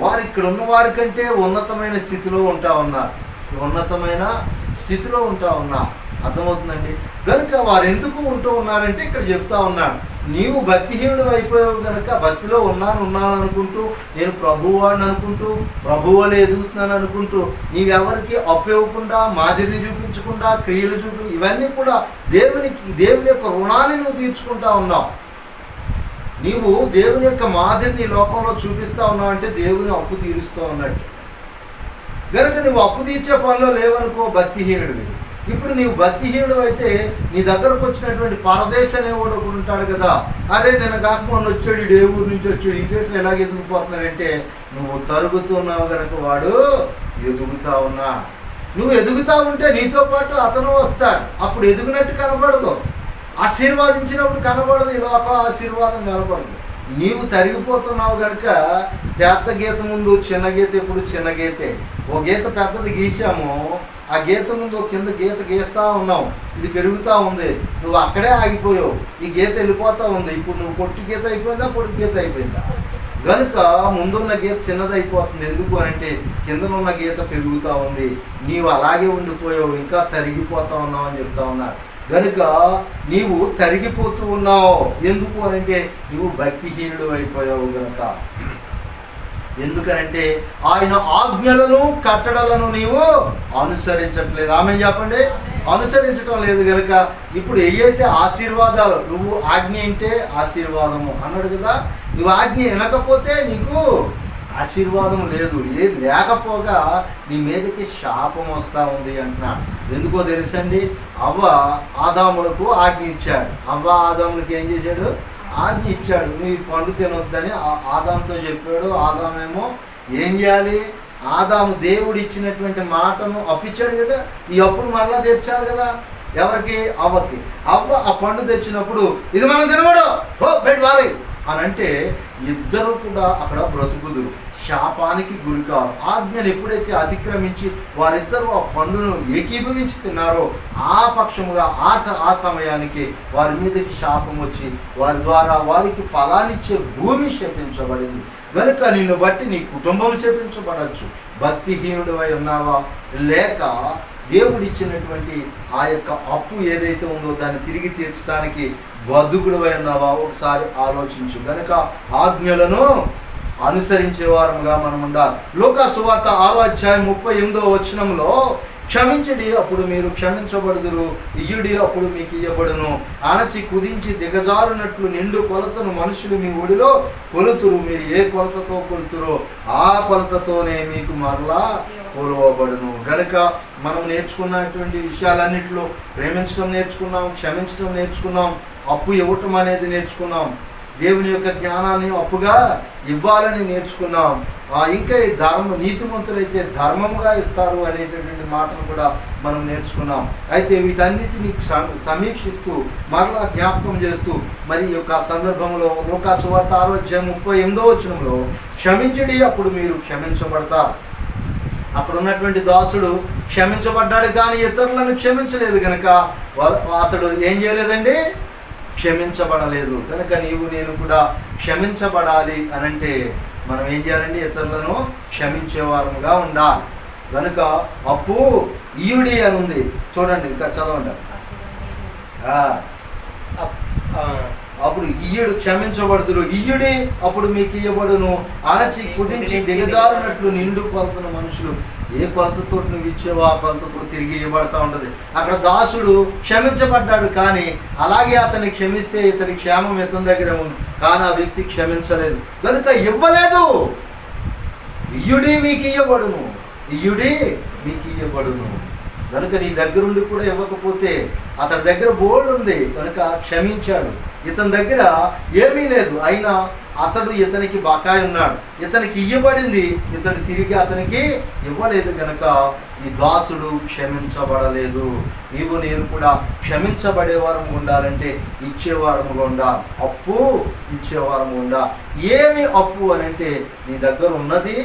వారు ఇక్కడ ఉన్న వారికంటే ఉన్నతమైన స్థితిలో ఉంటా ఉన్నారు. అర్థమవుతుందండి? కనుక వారు ఎందుకు ఉంటూ ఉన్నారంటే ఇక్కడ చెప్తా ఉన్నాడు, నీవు భక్తిహీనుడు అయిపోయావు కనుక భక్తిలో ఉన్నాను అనుకుంటూ, నేను ప్రభువాడిని అనుకుంటూ, ప్రభువులే ఎదుగుతున్నాను అనుకుంటూ, నీవెవరికి అప్పివ్వకుండా, మాదిరిని చూపించకుండా, క్రియలు ఇవన్నీ కూడా దేవుని యొక్క రుణాన్ని నువ్వు తీర్చుకుంటా ఉన్నావు. నీవు దేవుని యొక్క మాదిరిని లోకంలో చూపిస్తా ఉన్నావు అంటే దేవుని అప్పు తీరుస్తూ ఉన్నట్టు. కనుక నువ్వు అప్పు తీర్చే పనిలో లేవనుకో, భక్తిహీనుడివి. ఇప్పుడు నీవు భక్తిహీనుడు అయితే నీ దగ్గరకు వచ్చినటువంటి పరదేశ అనేవాడు ఒకడు ఉంటాడు కదా, అరే నేను కాకపోతే వచ్చాడు, ఏ ఊరు నుంచి వచ్చాడు, ఇంకేట్లు ఎలాగ ఎదుగుపోతున్నాడంటే, నువ్వు తరుగుతున్నావు కనుక వాడు ఎదుగుతా ఉన్నా. నువ్వు ఎదుగుతా ఉంటే నీతో పాటు అతను వస్తాడు. అప్పుడు ఎదుగునట్టు కనబడదు, ఆశీర్వాదించినప్పుడు కనబడదు, ఈ లోప ఆశీర్వాదం కనబడదు. నీవు తరిగిపోతున్నావు కనుక పెద్ద గీత ముందు చిన్న గీత ఎప్పుడు చిన్న గీతే. ఓ గీత పెద్దది గీసాము, ఆ గీత ముందు కింద గీత గీస్తా ఉన్నావు, ఇది పెరుగుతూ ఉంది, నువ్వు అక్కడే ఆగిపోయావు, ఈ గీత వెళ్ళిపోతూ ఉంది. ఇప్పుడు నువ్వు పొట్టి గీత అయిపోయిందా, పొట్టి గీత అయిపోయిందా? కనుక ముందున్న గీత చిన్నదైపోతుంది. ఎందుకు అంటే కిందనున్న గీత పెరుగుతూ ఉంది, నీవు అలాగే ఉండిపోయావు, ఇంకా తరిగిపోతా ఉన్నావు అని చెప్తా ఉన్నారు. కనుక నీవు తరిగిపోతూ ఉన్నావు. ఎందుకు అంటే నీవు భక్తిహీనుడు అయిపోయావు కనుక. ఎందుకనంటే ఆయన ఆజ్ఞలను కట్టడలను నీవు అనుసరించట్లేదు. ఆమె చెప్పండి, అనుసరించటం లేదు కనుక ఇప్పుడు ఏవైతే ఆశీర్వాదాలు, నువ్వు ఆజ్ఞ అంటే ఆశీర్వాదము అన్నాడు కదా, నువ్వు ఆజ్ఞ వినకపోతే నీకు ఆశీర్వాదం లేదు. లేకపోగా నీ మీదకి శాపం వస్తూ ఉంది అంటున్నాడు. ఎందుకో తెలుసండి, అవ్వ ఆదాములకు ఆజ్ఞ ఇచ్చాడు. అవ్వ ఆదాములకు ఏం చేశాడు? ఆజ్ఞ ఇచ్చాడు, నువ్వు పండు తినొద్దని ఆదాముతో చెప్పాడు. ఆదామేమో ఏం చేయాలి? ఆదాము దేవుడు ఇచ్చినటువంటి మాటను అప్పిచ్చాడు కదా, ఈ అప్పును మరలా తెచ్చాడు కదా. ఎవరికి? అవ్వకి. అవ్వ ఆ పండు తెచ్చినప్పుడు ఇది మనం తినకూడదు, బయట వారి అని అంటే ఇద్దరు కూడా అక్కడ బ్రతుకుదురు, శాపానికి గురికారు. ఆజ్ఞను ఎప్పుడైతే అతిక్రమించి వారిద్దరూ ఆ పండును ఏకీభవించి తిన్నారో ఆ పక్షముగా ఆ సమయానికి వారి మీదకి శాపం వచ్చి వారి ద్వారా వారికి ఫలాన్నిచ్చే భూమి శపించబడింది. కనుక నిన్ను బట్టి నీ కుటుంబం శపించబడచ్చు. భక్తిహీనుడు అయి ఉన్నావా, లేక దేవుడిచ్చినటువంటి ఆ యొక్క అప్పు ఏదైతే ఉందో దాన్ని తిరిగి తీర్చడానికి బద్ధుకుడు అయి ఉన్నావా, ఒకసారి ఆలోచించు. కనుక ఆజ్ఞలను అనుసరించే వారముగా మనం ఉండాలి. లూకా సువార్త 6:38 క్షమించడి, అప్పుడు మీరు క్షమించబడుదురు, ఇయ్యుడి, అప్పుడు మీకు ఇయ్యబడును, అణచి కుదించి దిగజారునట్లు నిండు కొలతను మనుషులు మీ ఒడిలో కొలుతురు, మీరు ఏ కొలతతో కొలుతురో ఆ కొలతతోనే మీకు మరలా కొలవబడును. గనుక మనం నేర్చుకున్నటువంటి విషయాలన్నింటిలో ప్రేమించడం నేర్చుకున్నాం, క్షమించడం నేర్చుకున్నాం, అప్పు ఇవ్వటం అనేది నేర్చుకున్నాం, దేవుని యొక్క జ్ఞానాన్ని అప్పుగా ఇవ్వాలని నేర్చుకున్నాం. ఇంకా నీతిమంతులైతే ధర్మంగా ఇస్తారు అనేటటువంటి మాటను కూడా మనం నేర్చుకున్నాం. అయితే వీటన్నిటిని సమీక్షిస్తూ మరలా జ్ఞాపకం చేస్తూ మరి యొక్క సందర్భంలో లూకా సువార్త 6:38 క్షమించడి, అప్పుడు మీరు క్షమించబడతారు. అక్కడ ఉన్నటువంటి దాసుడు క్షమించబడ్డాడు కానీ ఇతరులను క్షమించలేదు కనుక అతడు ఏం చేయలేదండి? క్షమించబడలేదు. కనుక నీవు నేను కూడా క్షమించబడాలి అనంటే మనం ఏం చేయాలండి? ఇతరులను క్షమించేవారముగా ఉండాలి. కనుక అప్పు ఇయుడి అని ఉంది చూడండి, ఇంకా చదవండి. అప్పుడు ఇయ్యుడు క్షమించబడుదురు, ఇయ్యుడి అప్పుడు మీకు ఇయ్యబడును, అణచి కుదించి దిగజారినట్లు నిండు కొలతన మనుషులు. ఏ కొలతతో నువ్వు ఇచ్చేవో ఆ కొలతతో తిరిగి ఇవ్వబడతా ఉంటుంది. అక్కడ దాసుడు క్షమించబడ్డాడు, కానీ అలాగే అతన్ని క్షమిస్తే ఇతని క్షేమం ఇతని దగ్గర ఉంది, కానీ ఆ వ్యక్తి క్షమించలేదు కనుక ఇవ్వలేదు. ఇయ్యుడి మీకు ఇయ్యబడును, ఇయ్యుడి మీకు ఇయ్యబడును. కనుక నీ దగ్గరుండి కూడా ఇవ్వకపోతే అతని దగ్గర బోల్డ్ ఉంది కనుక క్షమించాడు. ఇతని దగ్గర ఏమీ లేదు, అయినా అతడు ఇతనికి బకాయి ఉన్నాడు, ఇతనికి ఇవ్వబడింది, ఇతడు తిరిగి అతనికి ఇవ్వలేదు కనుక ఈ దాసుడు క్షమించబడలేదు. నీవు నేను కూడా క్షమించబడేవారము ఉండాలంటే ఇచ్చేవారముగా ఉండాలి. అప్పు ఇచ్చేవారము ఉండాలి. ఏమి అప్పు అని అంటే నీ దగ్గర ఉన్నది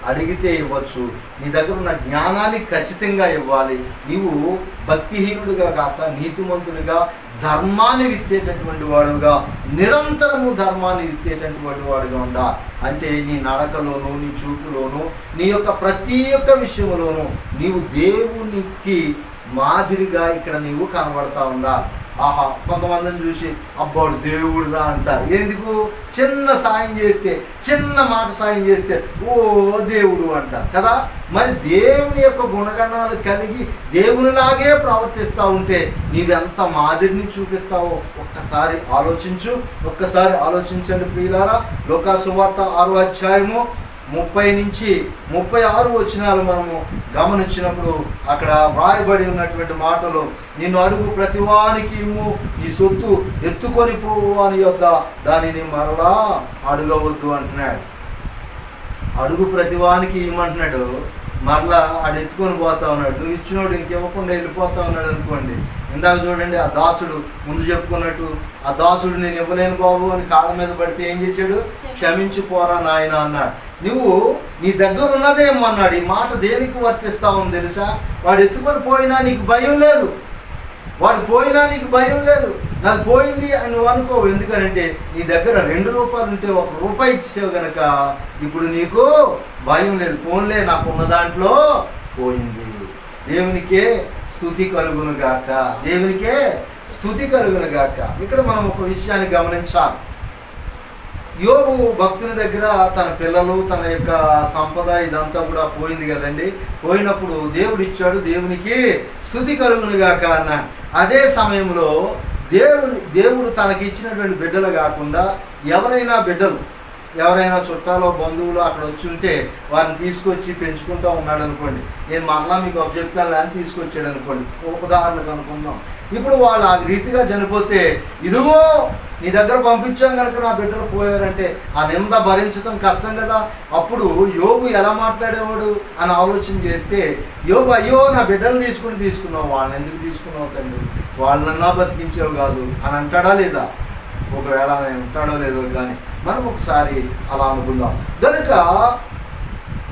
అడిగితే ఇవ్వచ్చు, నీ దగ్గర ఉన్న జ్ఞానాన్ని ఖచ్చితంగా ఇవ్వాలి. నీవు భక్తిహీనుడిగా కాక నీతిమంతుడిగా ధర్మాన్ని విత్తేటటువంటి వాడుగా, నిరంతరము ధర్మాన్ని విత్తేటటువంటి వాడుగా ఉండాలి. అంటే నీ నడకలోను, నీ చూపులోను, నీ యొక్క ప్రతి ఒక్క విషయంలోనూ నీవు దేవునికి మాదిరిగా ఇక్కడ నీవు కనబడతా ఉండాలి. ఆహా, కొంతమందిని చూసి అబ్బాడు దేవుడుదా అంటారు. ఎందుకు? చిన్న సాయం చేస్తే, చిన్న మాట సాయం చేస్తే ఓ దేవుడు అంటారు కదా. మరి దేవుని యొక్క గుణగణాలు కలిగి దేవునిలాగే ప్రవర్తిస్తూ ఉంటే నీవెంత మాదిరిని చూపిస్తావో ఒక్కసారి ఆలోచించు. ఒక్కసారి ఆలోచించండి ప్రియులారా. లూకా సువార్త 6వ అధ్యాయము 30 నుంచి 36 వచనాలు మనము గమనించినప్పుడు అక్కడ వ్రాయబడి ఉన్నటువంటి మాటలు, నిన్ను అడుగు ప్రతివానికి ఇమ్ము, నీ సొత్తు ఎత్తుకొని పోవు అని యొద్ద దానిని మరలా అడగవద్దు అంటున్నాడు. అడుగు ప్రతివానికి ఇమ్మంటున్నాడు, మరలా ఆడు ఎత్తుకొని పోతా ఉన్నాడు. నువ్వు ఇచ్చినోడు ఇంకివ్వకుండా వెళ్ళిపోతా ఉన్నాడు అనుకోండి. ఇందాక చూడండి, ఆ దాసుడు ముందు చెప్పుకున్నట్టు, ఆ దాసుడు నేను ఇవ్వలేను బాబు అని కాళ్ళ మీద పడితే ఏం చేశాడు? క్షమించిపోరా నాయన అన్నాడు. నువ్వు నీ దగ్గర ఉన్నదేమన్నాడు. ఈ మాట దేనికి వర్తిస్తావు తెలుసా? వాడు ఎత్తుకొని పోయినా నీకు భయం లేదు, వాడు పోయినా నీకు భయం లేదు. నాకు పోయింది అని నువ్వు అనుకోవు. ఎందుకనంటే నీ దగ్గర 2 రూపాయలు ఉంటే 1 రూపాయి ఇచ్చేవు కనుక ఇప్పుడు నీకు భయం లేదు. పోన్లే, నాకున్న దాంట్లో పోయింది. దేవునికే స్తుతి కలుగును గాక, దేవునికే స్తుతి కలుగును గాక. ఇక్కడ మనం ఒక విషయాన్ని గమనించాలి. యోబు భక్తుని దగ్గర తన పిల్లలు, తన యొక్క సంపద ఇదంతా కూడా పోయింది కదండి. పోయినప్పుడు దేవుడు ఇచ్చాడు, దేవునికి స్తుతి కలుగును గాక అన్నాడు. అదే సమయంలో దేవుడు తనకి ఇచ్చినటువంటి బిడ్డలు కాకుండా ఎవరైనా చుట్టాలో బంధువులు అక్కడ వచ్చి ఉంటే వారిని తీసుకొచ్చి పెంచుకుంటూ ఉన్నాడు అనుకోండి. నేను మరలా మీకు చెప్తాను అని తీసుకొచ్చాడు అనుకోండి, ఒక ఉదాహరణకు అనుకుందాం. ఇప్పుడు వాళ్ళు ఆ రీతిగా చనిపోతే, ఇదిగో నీ దగ్గర పంపించాం కనుక నా బిడ్డలు పోయారంటే ఆ నింద భరించడం కష్టం కదా. అప్పుడు యోబు ఎలా మాట్లాడేవాడు అని ఆలోచన చేస్తే, యోబు అయ్యో నా బిడ్డలు తీసుకున్నావు, వాళ్ళని ఎందుకు తీసుకున్నావు తండ్రి, వాళ్ళన్నా బతికించేవు కాదు అని అంటాడా లేదా? ఒకవేళ ఉంటాడో లేదో కానీ మనం ఒకసారి అలా అనుకుందాం. కనుక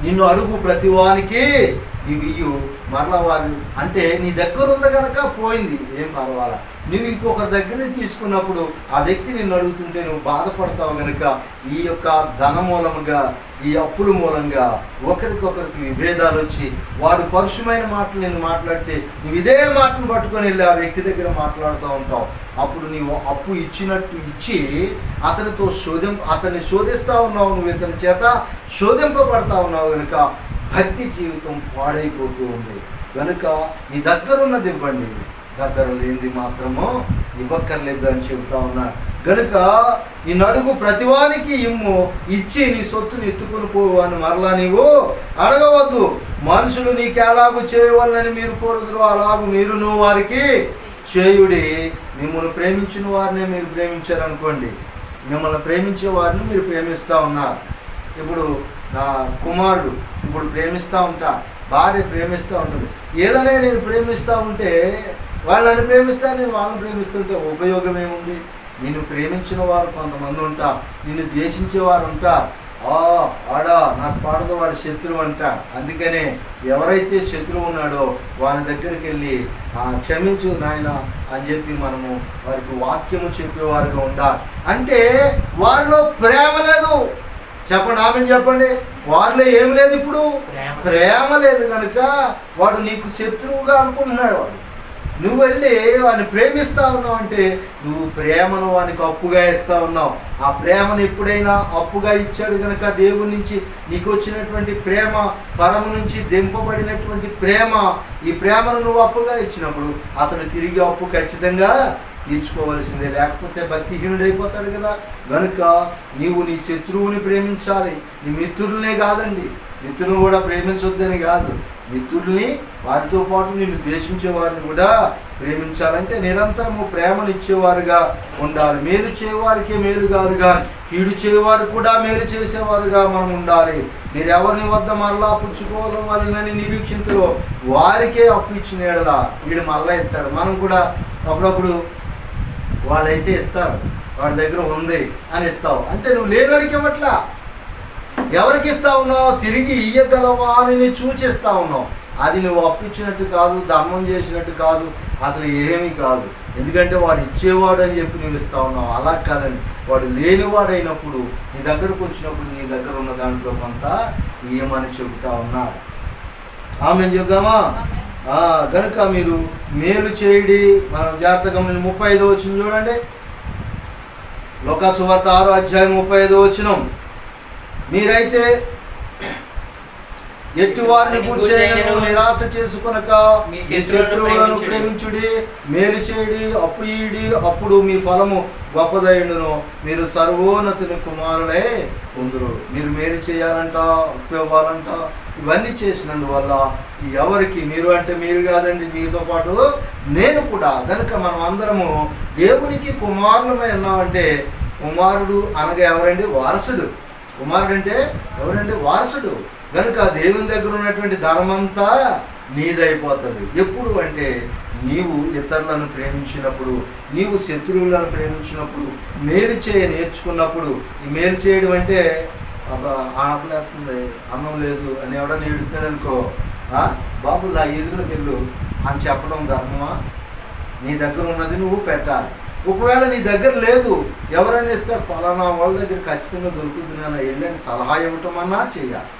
నిన్ను అడుగు ప్రతివానికి నీవు ఇయ్యు, మరలా వారు అంటే నీ దగ్గర ఉంది కనుక పోయింది, ఏం పర్వాలా. నువ్వు ఇంకొకరి దగ్గర తీసుకున్నప్పుడు ఆ వ్యక్తి నిన్ను అడుగుతుంటే నువ్వు బాధపడతావు కనుక ఈ యొక్క ధన మూలముగా, ఈ అప్పుల మూలంగా ఒకరికొకరికి విభేదాలు వచ్చి వాడు పరుషమైన మాటలు నేను మాట్లాడితే నువ్వు ఇదే మాటను పట్టుకొని వెళ్ళి ఆ వ్యక్తి దగ్గర మాట్లాడుతూ ఉంటావు. అప్పుడు నీవు అప్పు ఇచ్చినట్టు ఇచ్చి అతన్ని శోధిస్తూ ఉన్నావు, నువ్వు ఇతని చేత శోధింపబడతా ఉన్నావు కనుక భక్తి జీవితం పాడైపోతూ ఉంది. కనుక నీ దగ్గర ఉన్నది ఇవ్వండి, దగ్గర లేనిది మాత్రము ఇవ్వక్కర్లేదు అని చెబుతా ఉన్నాడు. కనుక నీ నడుగు ప్రతివానికి ఇమ్ము, ఇచ్చి నీ సొత్తుని ఎత్తుకుని పోవు అని మరలా నీవు అడగవద్దు. మనుషులు నీకు ఎలాగూ చేయవాలని మీరు కోరుదురు, అలాగూ మీరును వారికి చేయుడి. మిమ్మల్ని ప్రేమించిన వారినే మీరు ప్రేమించారనుకోండి, మిమ్మల్ని ప్రేమించే వారిని మీరు ప్రేమిస్తూ ఉన్నారు. ఇప్పుడు నా కుమారుడు ఇప్పుడు ప్రేమిస్తూ ఉంటా, భార్య ప్రేమిస్తూ ఉంటుంది. వీళ్ళనే నేను ప్రేమిస్తూ ఉంటే వాళ్ళని ప్రేమిస్తారు, నేను వాళ్ళని ప్రేమిస్తుంటే ఉపయోగం ఏముంది? నిన్ను ప్రేమించిన వారు కొంతమంది ఉంటారు, నిన్ను ద్వేషించేవారు ఉంటారు. వాడా నాకు పాడదు, వాడి శత్రువు అంట. అందుకనే ఎవరైతే శత్రువు ఉన్నాడో వాని దగ్గరికి వెళ్ళి క్షమించు నాయన అని చెప్పి మనము వారికి వాక్యము చెప్పేవారుగా ఉండాలి. అంటే వారిలో ప్రేమ లేదు. చెప్పండి, ఆమె చెప్పండి. వారిలో ఏం లేదు, ఇప్పుడు ప్రేమ లేదు కనుక వాడు నీకు శత్రువుగా అనుకుంటున్నాడు. వాడు నువ్వు వెళ్ళి వాడిని ప్రేమిస్తా ఉన్నావు అంటే నువ్వు ప్రేమను వానికి అప్పుగా ఇస్తా ఉన్నావు. ఆ ప్రేమను ఎప్పుడైనా అప్పుగా ఇచ్చాడు కనుక దేవుడి నుంచి నీకు వచ్చినటువంటి ప్రేమ, పరము నుంచి దింపబడినటువంటి ప్రేమ, ఈ ప్రేమను నువ్వు అప్పుగా ఇచ్చినప్పుడు అతడు తిరిగి అప్పు ఖచ్చితంగా తీర్చుకోవలసిందే, లేకపోతే భక్తిహీనుడైపోతాడు కదా. కనుక నీవు నీ శత్రువుని ప్రేమించాలి. నీ మిత్రులనే కాదండి, మిత్రులను కూడా ప్రేమించొద్దని కాదు, మిత్రుల్ని వారితో పాటు నిన్ను ద్వేషించే వారిని కూడా ప్రేమించాలంటే నిరంతరము ప్రేమను ఇచ్చేవారుగా ఉండాలి. మేలు చేయవారికే మేలు కాదు కానీ కీడు చేయవారు కూడా మేలు చేసేవారుగా మనం ఉండాలి. మీరు ఎవరిని వద్ద మరలా పుచ్చుకోవాలని నిరీక్షించరో వారికే అప్పు ఇచ్చిన ఎడలా వీడు మళ్ళా ఇస్తాడు. మనం కూడా అప్పుడప్పుడు వాళ్ళైతే ఇస్తారు, వాడి దగ్గర ఉంది అని ఇస్తావు అంటే నువ్వు లేనడికి ఇవ్వట్లా. ఎవరికి ఇస్తా ఉన్నావు? తిరిగి ఇయ్యగలవా అని సూచిస్తా ఉన్నావు. అది నువ్వు అప్పిచ్చినట్టు కాదు, ధర్మం చేసినట్టు కాదు, అసలు ఏమీ కాదు. ఎందుకంటే వాడు ఇచ్చేవాడు అని చెప్పి నువ్వు ఇస్తా ఉన్నావు. అలా కాదండి, వాడు లేనివాడైనప్పుడు నీ దగ్గరకు వచ్చినప్పుడు నీ దగ్గర ఉన్న దాంట్లో కొంత ఇయ్యమని చెబుతా ఉన్నాడు. ఆమె చెబుదామా? కనుక మీరు మేలు చేయడి. మనం జాగ్రత్తగా 35వ వచనం చూడండి. లోకాసు వార్త 6వ అధ్యాయం 35వ వచనం. మీరైతే ఎట్టి వారిని కూర్చొని నిరాశ చేసుకొనక మీ శత్రువులను ప్రేమించుడి, మేలు చేయడి, అప్పు ఇయ్యుడి, అప్పుడు మీ ఫలము గొప్పదైండును, మీరు సర్వోన్నతుని కుమారులే పొందురు. మీరు మేలు చేయాలంట, అప్పు ఇవ్వాలంట, ఇవన్నీ చేసినందువల్ల ఎవరికి, మీరు అంటే మీరు కాదండి, మీతో పాటు నేను కూడా. కనుక మనం అందరము దేవునికి కుమారులమై ఉన్నామంటే, కుమారుడు అనగా ఎవరండి? వారసుడు. కుమారుడు అంటే ఎవరండి? వారసుడు. కనుక దేవుని దగ్గర ఉన్నటువంటి ధనమంతా నీదైపోతుంది. ఎప్పుడు అంటే నీవు ఇతరులను ప్రేమించినప్పుడు, నీవు శత్రువులను ప్రేమించినప్పుడు, మేలు చేయ నేర్చుకున్నప్పుడు. ఈ మేలు చేయడం అంటే ఆకలేస్తుంది, అన్నం లేదు అని ఎవడన్నా ఎడుతున్నాడు అనుకో, బాబు నా ఎదురుకి వెళ్ళు అని చెప్పడం ధర్మమా? నీ దగ్గర ఉన్నది నువ్వు పెట్టాలి. ఒకవేళ నీ దగ్గర లేదు, ఎవరైనా ఇస్తారు, పలానా వాళ్ళ దగ్గర ఖచ్చితంగా దొరుకుతుందని వెళ్ళని సలహా ఇవ్వటం అన్నా చేయాలి.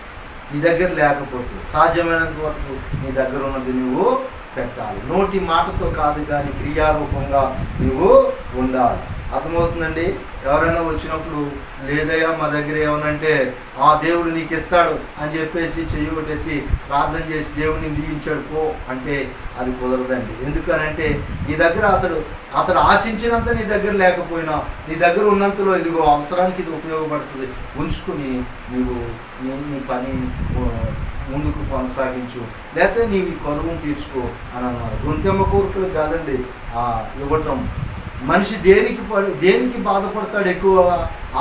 నీ దగ్గర లేకపోతే సాధ్యమైనంత వరకు నీ దగ్గర ఉన్నది నువ్వు పెట్టాలి. నోటి మాటతో కాదు కానీ క్రియారూపంగా నువ్వు ఉండాలి. అర్థమవుతుందండి? ఎవరైనా వచ్చినప్పుడు లేదయ్యా మా దగ్గర ఏమనంటే దేవుడు నీకు ఇస్తాడు అని చెప్పేసి చెయ్యి ఒకటెత్తి ప్రార్థన చేసి దేవుడిని దీవించాడు పో అంటే అది కుదరదండి. ఎందుకనంటే నీ దగ్గర అతడు ఆశించినంత నీ దగ్గర లేకపోయినా నీ దగ్గర ఉన్నంతలో ఇదిగో అవసరానికి ఇది ఉపయోగపడుతుంది ఉంచుకుని నీవు నీ పని ముందుకు కొనసాగించు, లేకపోతే నీవు కరువును తీర్చుకో అని అన్నారు. గొంతెమ్మ కోరికలు కాదండి ఇవ్వటం. మనిషి దేనికి బాధపడతాడు? ఎక్కువ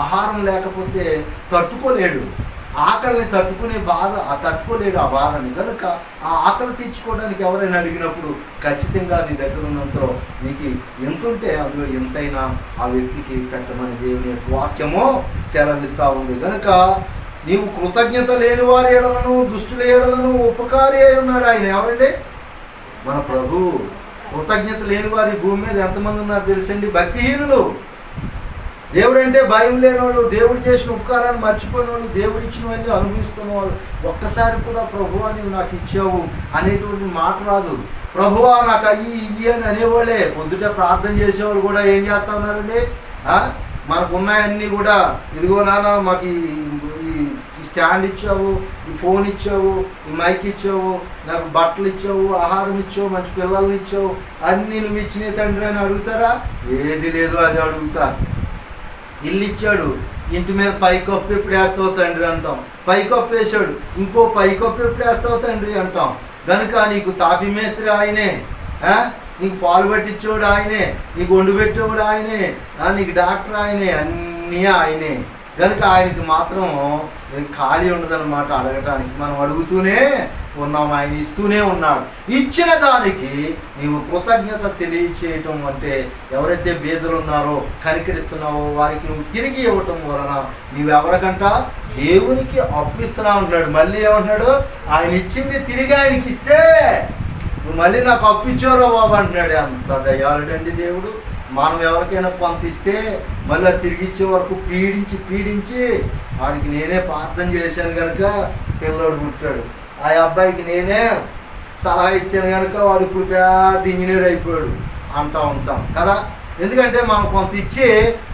ఆహారం లేకపోతే తట్టుకోలేడు, ఆకలిని తట్టుకోలేడు ఆ బాధని. కనుక ఆ ఆకలి తీర్చుకోవడానికి ఎవరైనా అడిగినప్పుడు ఖచ్చితంగా నీ దగ్గర ఉన్నంతలో నీకు ఎంతుంటే అందులో ఎంతైనా ఆ వ్యక్తికి పెట్టమని దేవుని యొక్క వాక్యము సెలవిస్తూ ఉంది. కనుక నీవు కృతజ్ఞత లేని వారి ఎడలను, దుష్టుల ఎడలను ఉపకారి అయి ఉన్నాడు ఆయన. ఎవరండి? మన ప్రభు. కృతజ్ఞత లేని వారి భూమి మీద ఎంతమంది ఉన్నారు తెలుసండి? భక్తిహీనులు. దేవుడు అంటే భయం లేనివాడు, దేవుడు చేసిన ఉపకారాన్ని మర్చిపోయిన వాళ్ళు, దేవుడు ఇచ్చినవన్నీ అనుభవిస్తున్న వాళ్ళు. ఒక్కసారి కూడా ప్రభువా నీవు నాకు ఇచ్చావు అనేటువంటి మాట రాదు. ప్రభువా నాకు ఇయ్యి అని అనేవాళ్ళే. పొద్దుట ప్రార్థన చేసేవాళ్ళు కూడా ఏం చేస్తా ఉన్నారండి? మనకున్నాయన్నీ కూడా ఇదిగో నాన్న మాకు ఈ స్టాండ్ ఇచ్చావు, ఈ ఫోన్ ఇచ్చావు, ఈ మైక్ ఇచ్చావు, నాకు బట్టలు ఇచ్చావు, ఆహారం ఇచ్చావు, మంచి పిల్లల్ని ఇచ్చావు, అన్నీ నువ్వు ఇచ్చినే తండ్రి అని అడుగుతారా? ఏది లేదు అది అడుగుతారు. ఇల్లు ఇచ్చాడు, ఇంటి మీద పైకప్పు ఎప్పుడు వేస్తావు తండ్రి అంటాం. పైకప్పు వేసాడు, ఇంకో పైకప్పు ఎప్పుడు వేస్తావు తండ్రి అంటాం. కనుక నీకు తాపి మేస్త్రి ఆయనే, నీకు పాలు పట్టించేవాడు ఆయనే, నీకు వండు పెట్టేవాడు ఆయనే, నీకు డాక్టర్ ఆయనే, అన్నీ ఆయనే. కనుక ఆయనకి మాత్రం ఖాళీ ఉండదన్నమాట అడగటానికి. మనం అడుగుతూనే ఉన్నాం, ఆయన ఇస్తూనే ఉన్నాడు. ఇచ్చిన దానికి నీవు కృతజ్ఞత తెలియచేయటం అంటే ఎవరైతే బీదలు ఉన్నారో కనికరిస్తున్నావో వారికి నువ్వు తిరిగి ఇవ్వటం వలన నీవెవరికంట దేవునికి అప్పిస్తున్నావు అంటున్నాడు. మళ్ళీ ఏమంటున్నాడు? ఆయన ఇచ్చింది తిరిగి ఆయనకి ఇస్తే నువ్వు మళ్ళీ నాకు అప్పించారో బాబు అంటున్నాడు. అంత దయాళుడండి దేవుడు. మనం ఎవరికైనా కొంత ఇస్తే మళ్ళీ తిరిగి ఇచ్చే వరకు పీడించి వాడికి నేనే ప్రార్థన చేశాను కనుక పిల్లోడు పుట్టాడు, ఆ అబ్బాయికి నేనే సలహా ఇచ్చాను కనుక వాడు ఇప్పుడు పెద్ద ఇంజనీర్ అయిపోయాడు అంటూ ఉంటాం కదా. ఎందుకంటే మనం కొంత ఇచ్చి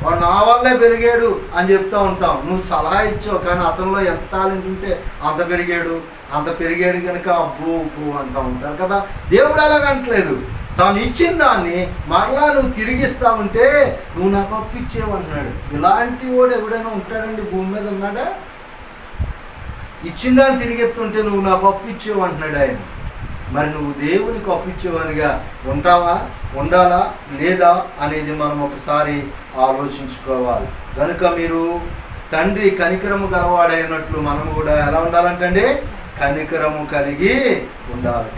వాడు నా వల్లే పెరిగాడు అని చెప్తూ ఉంటాం. నువ్వు సలహా ఇచ్చావు కానీ అతనిలో ఎంత టాలెంట్ ఉంటే అంత పెరిగాడు కనుక అబ్బో అంటూ ఉంటారు కదా. దేవుడు అలాగంటలేదు. తాను ఇచ్చిన దాన్ని మరలా నువ్వు తిరిగిస్తా ఉంటే నువ్వు నాకు అప్పిచ్చేవు అంటున్నాడు. ఇలాంటి వాడు ఎవడైనా ఉంటాడండి భూమి మీద? ఉన్నాడా? ఇచ్చిన దాన్ని తిరిగెత్తుంటే నువ్వు నాకు అప్పిచ్చేవు అంటున్నాడు ఆయన. మరి నువ్వు దేవునికి అప్పిచ్చేవానిగా ఉంటావా, ఉండాలా లేదా అనేది మనం ఒకసారి ఆలోచించుకోవాలి. కనుక మీరు తండ్రి కనికరము గలవాడైనట్లు మనం కూడా ఎలా ఉండాలంటే కనికరము కలిగి ఉండాలి.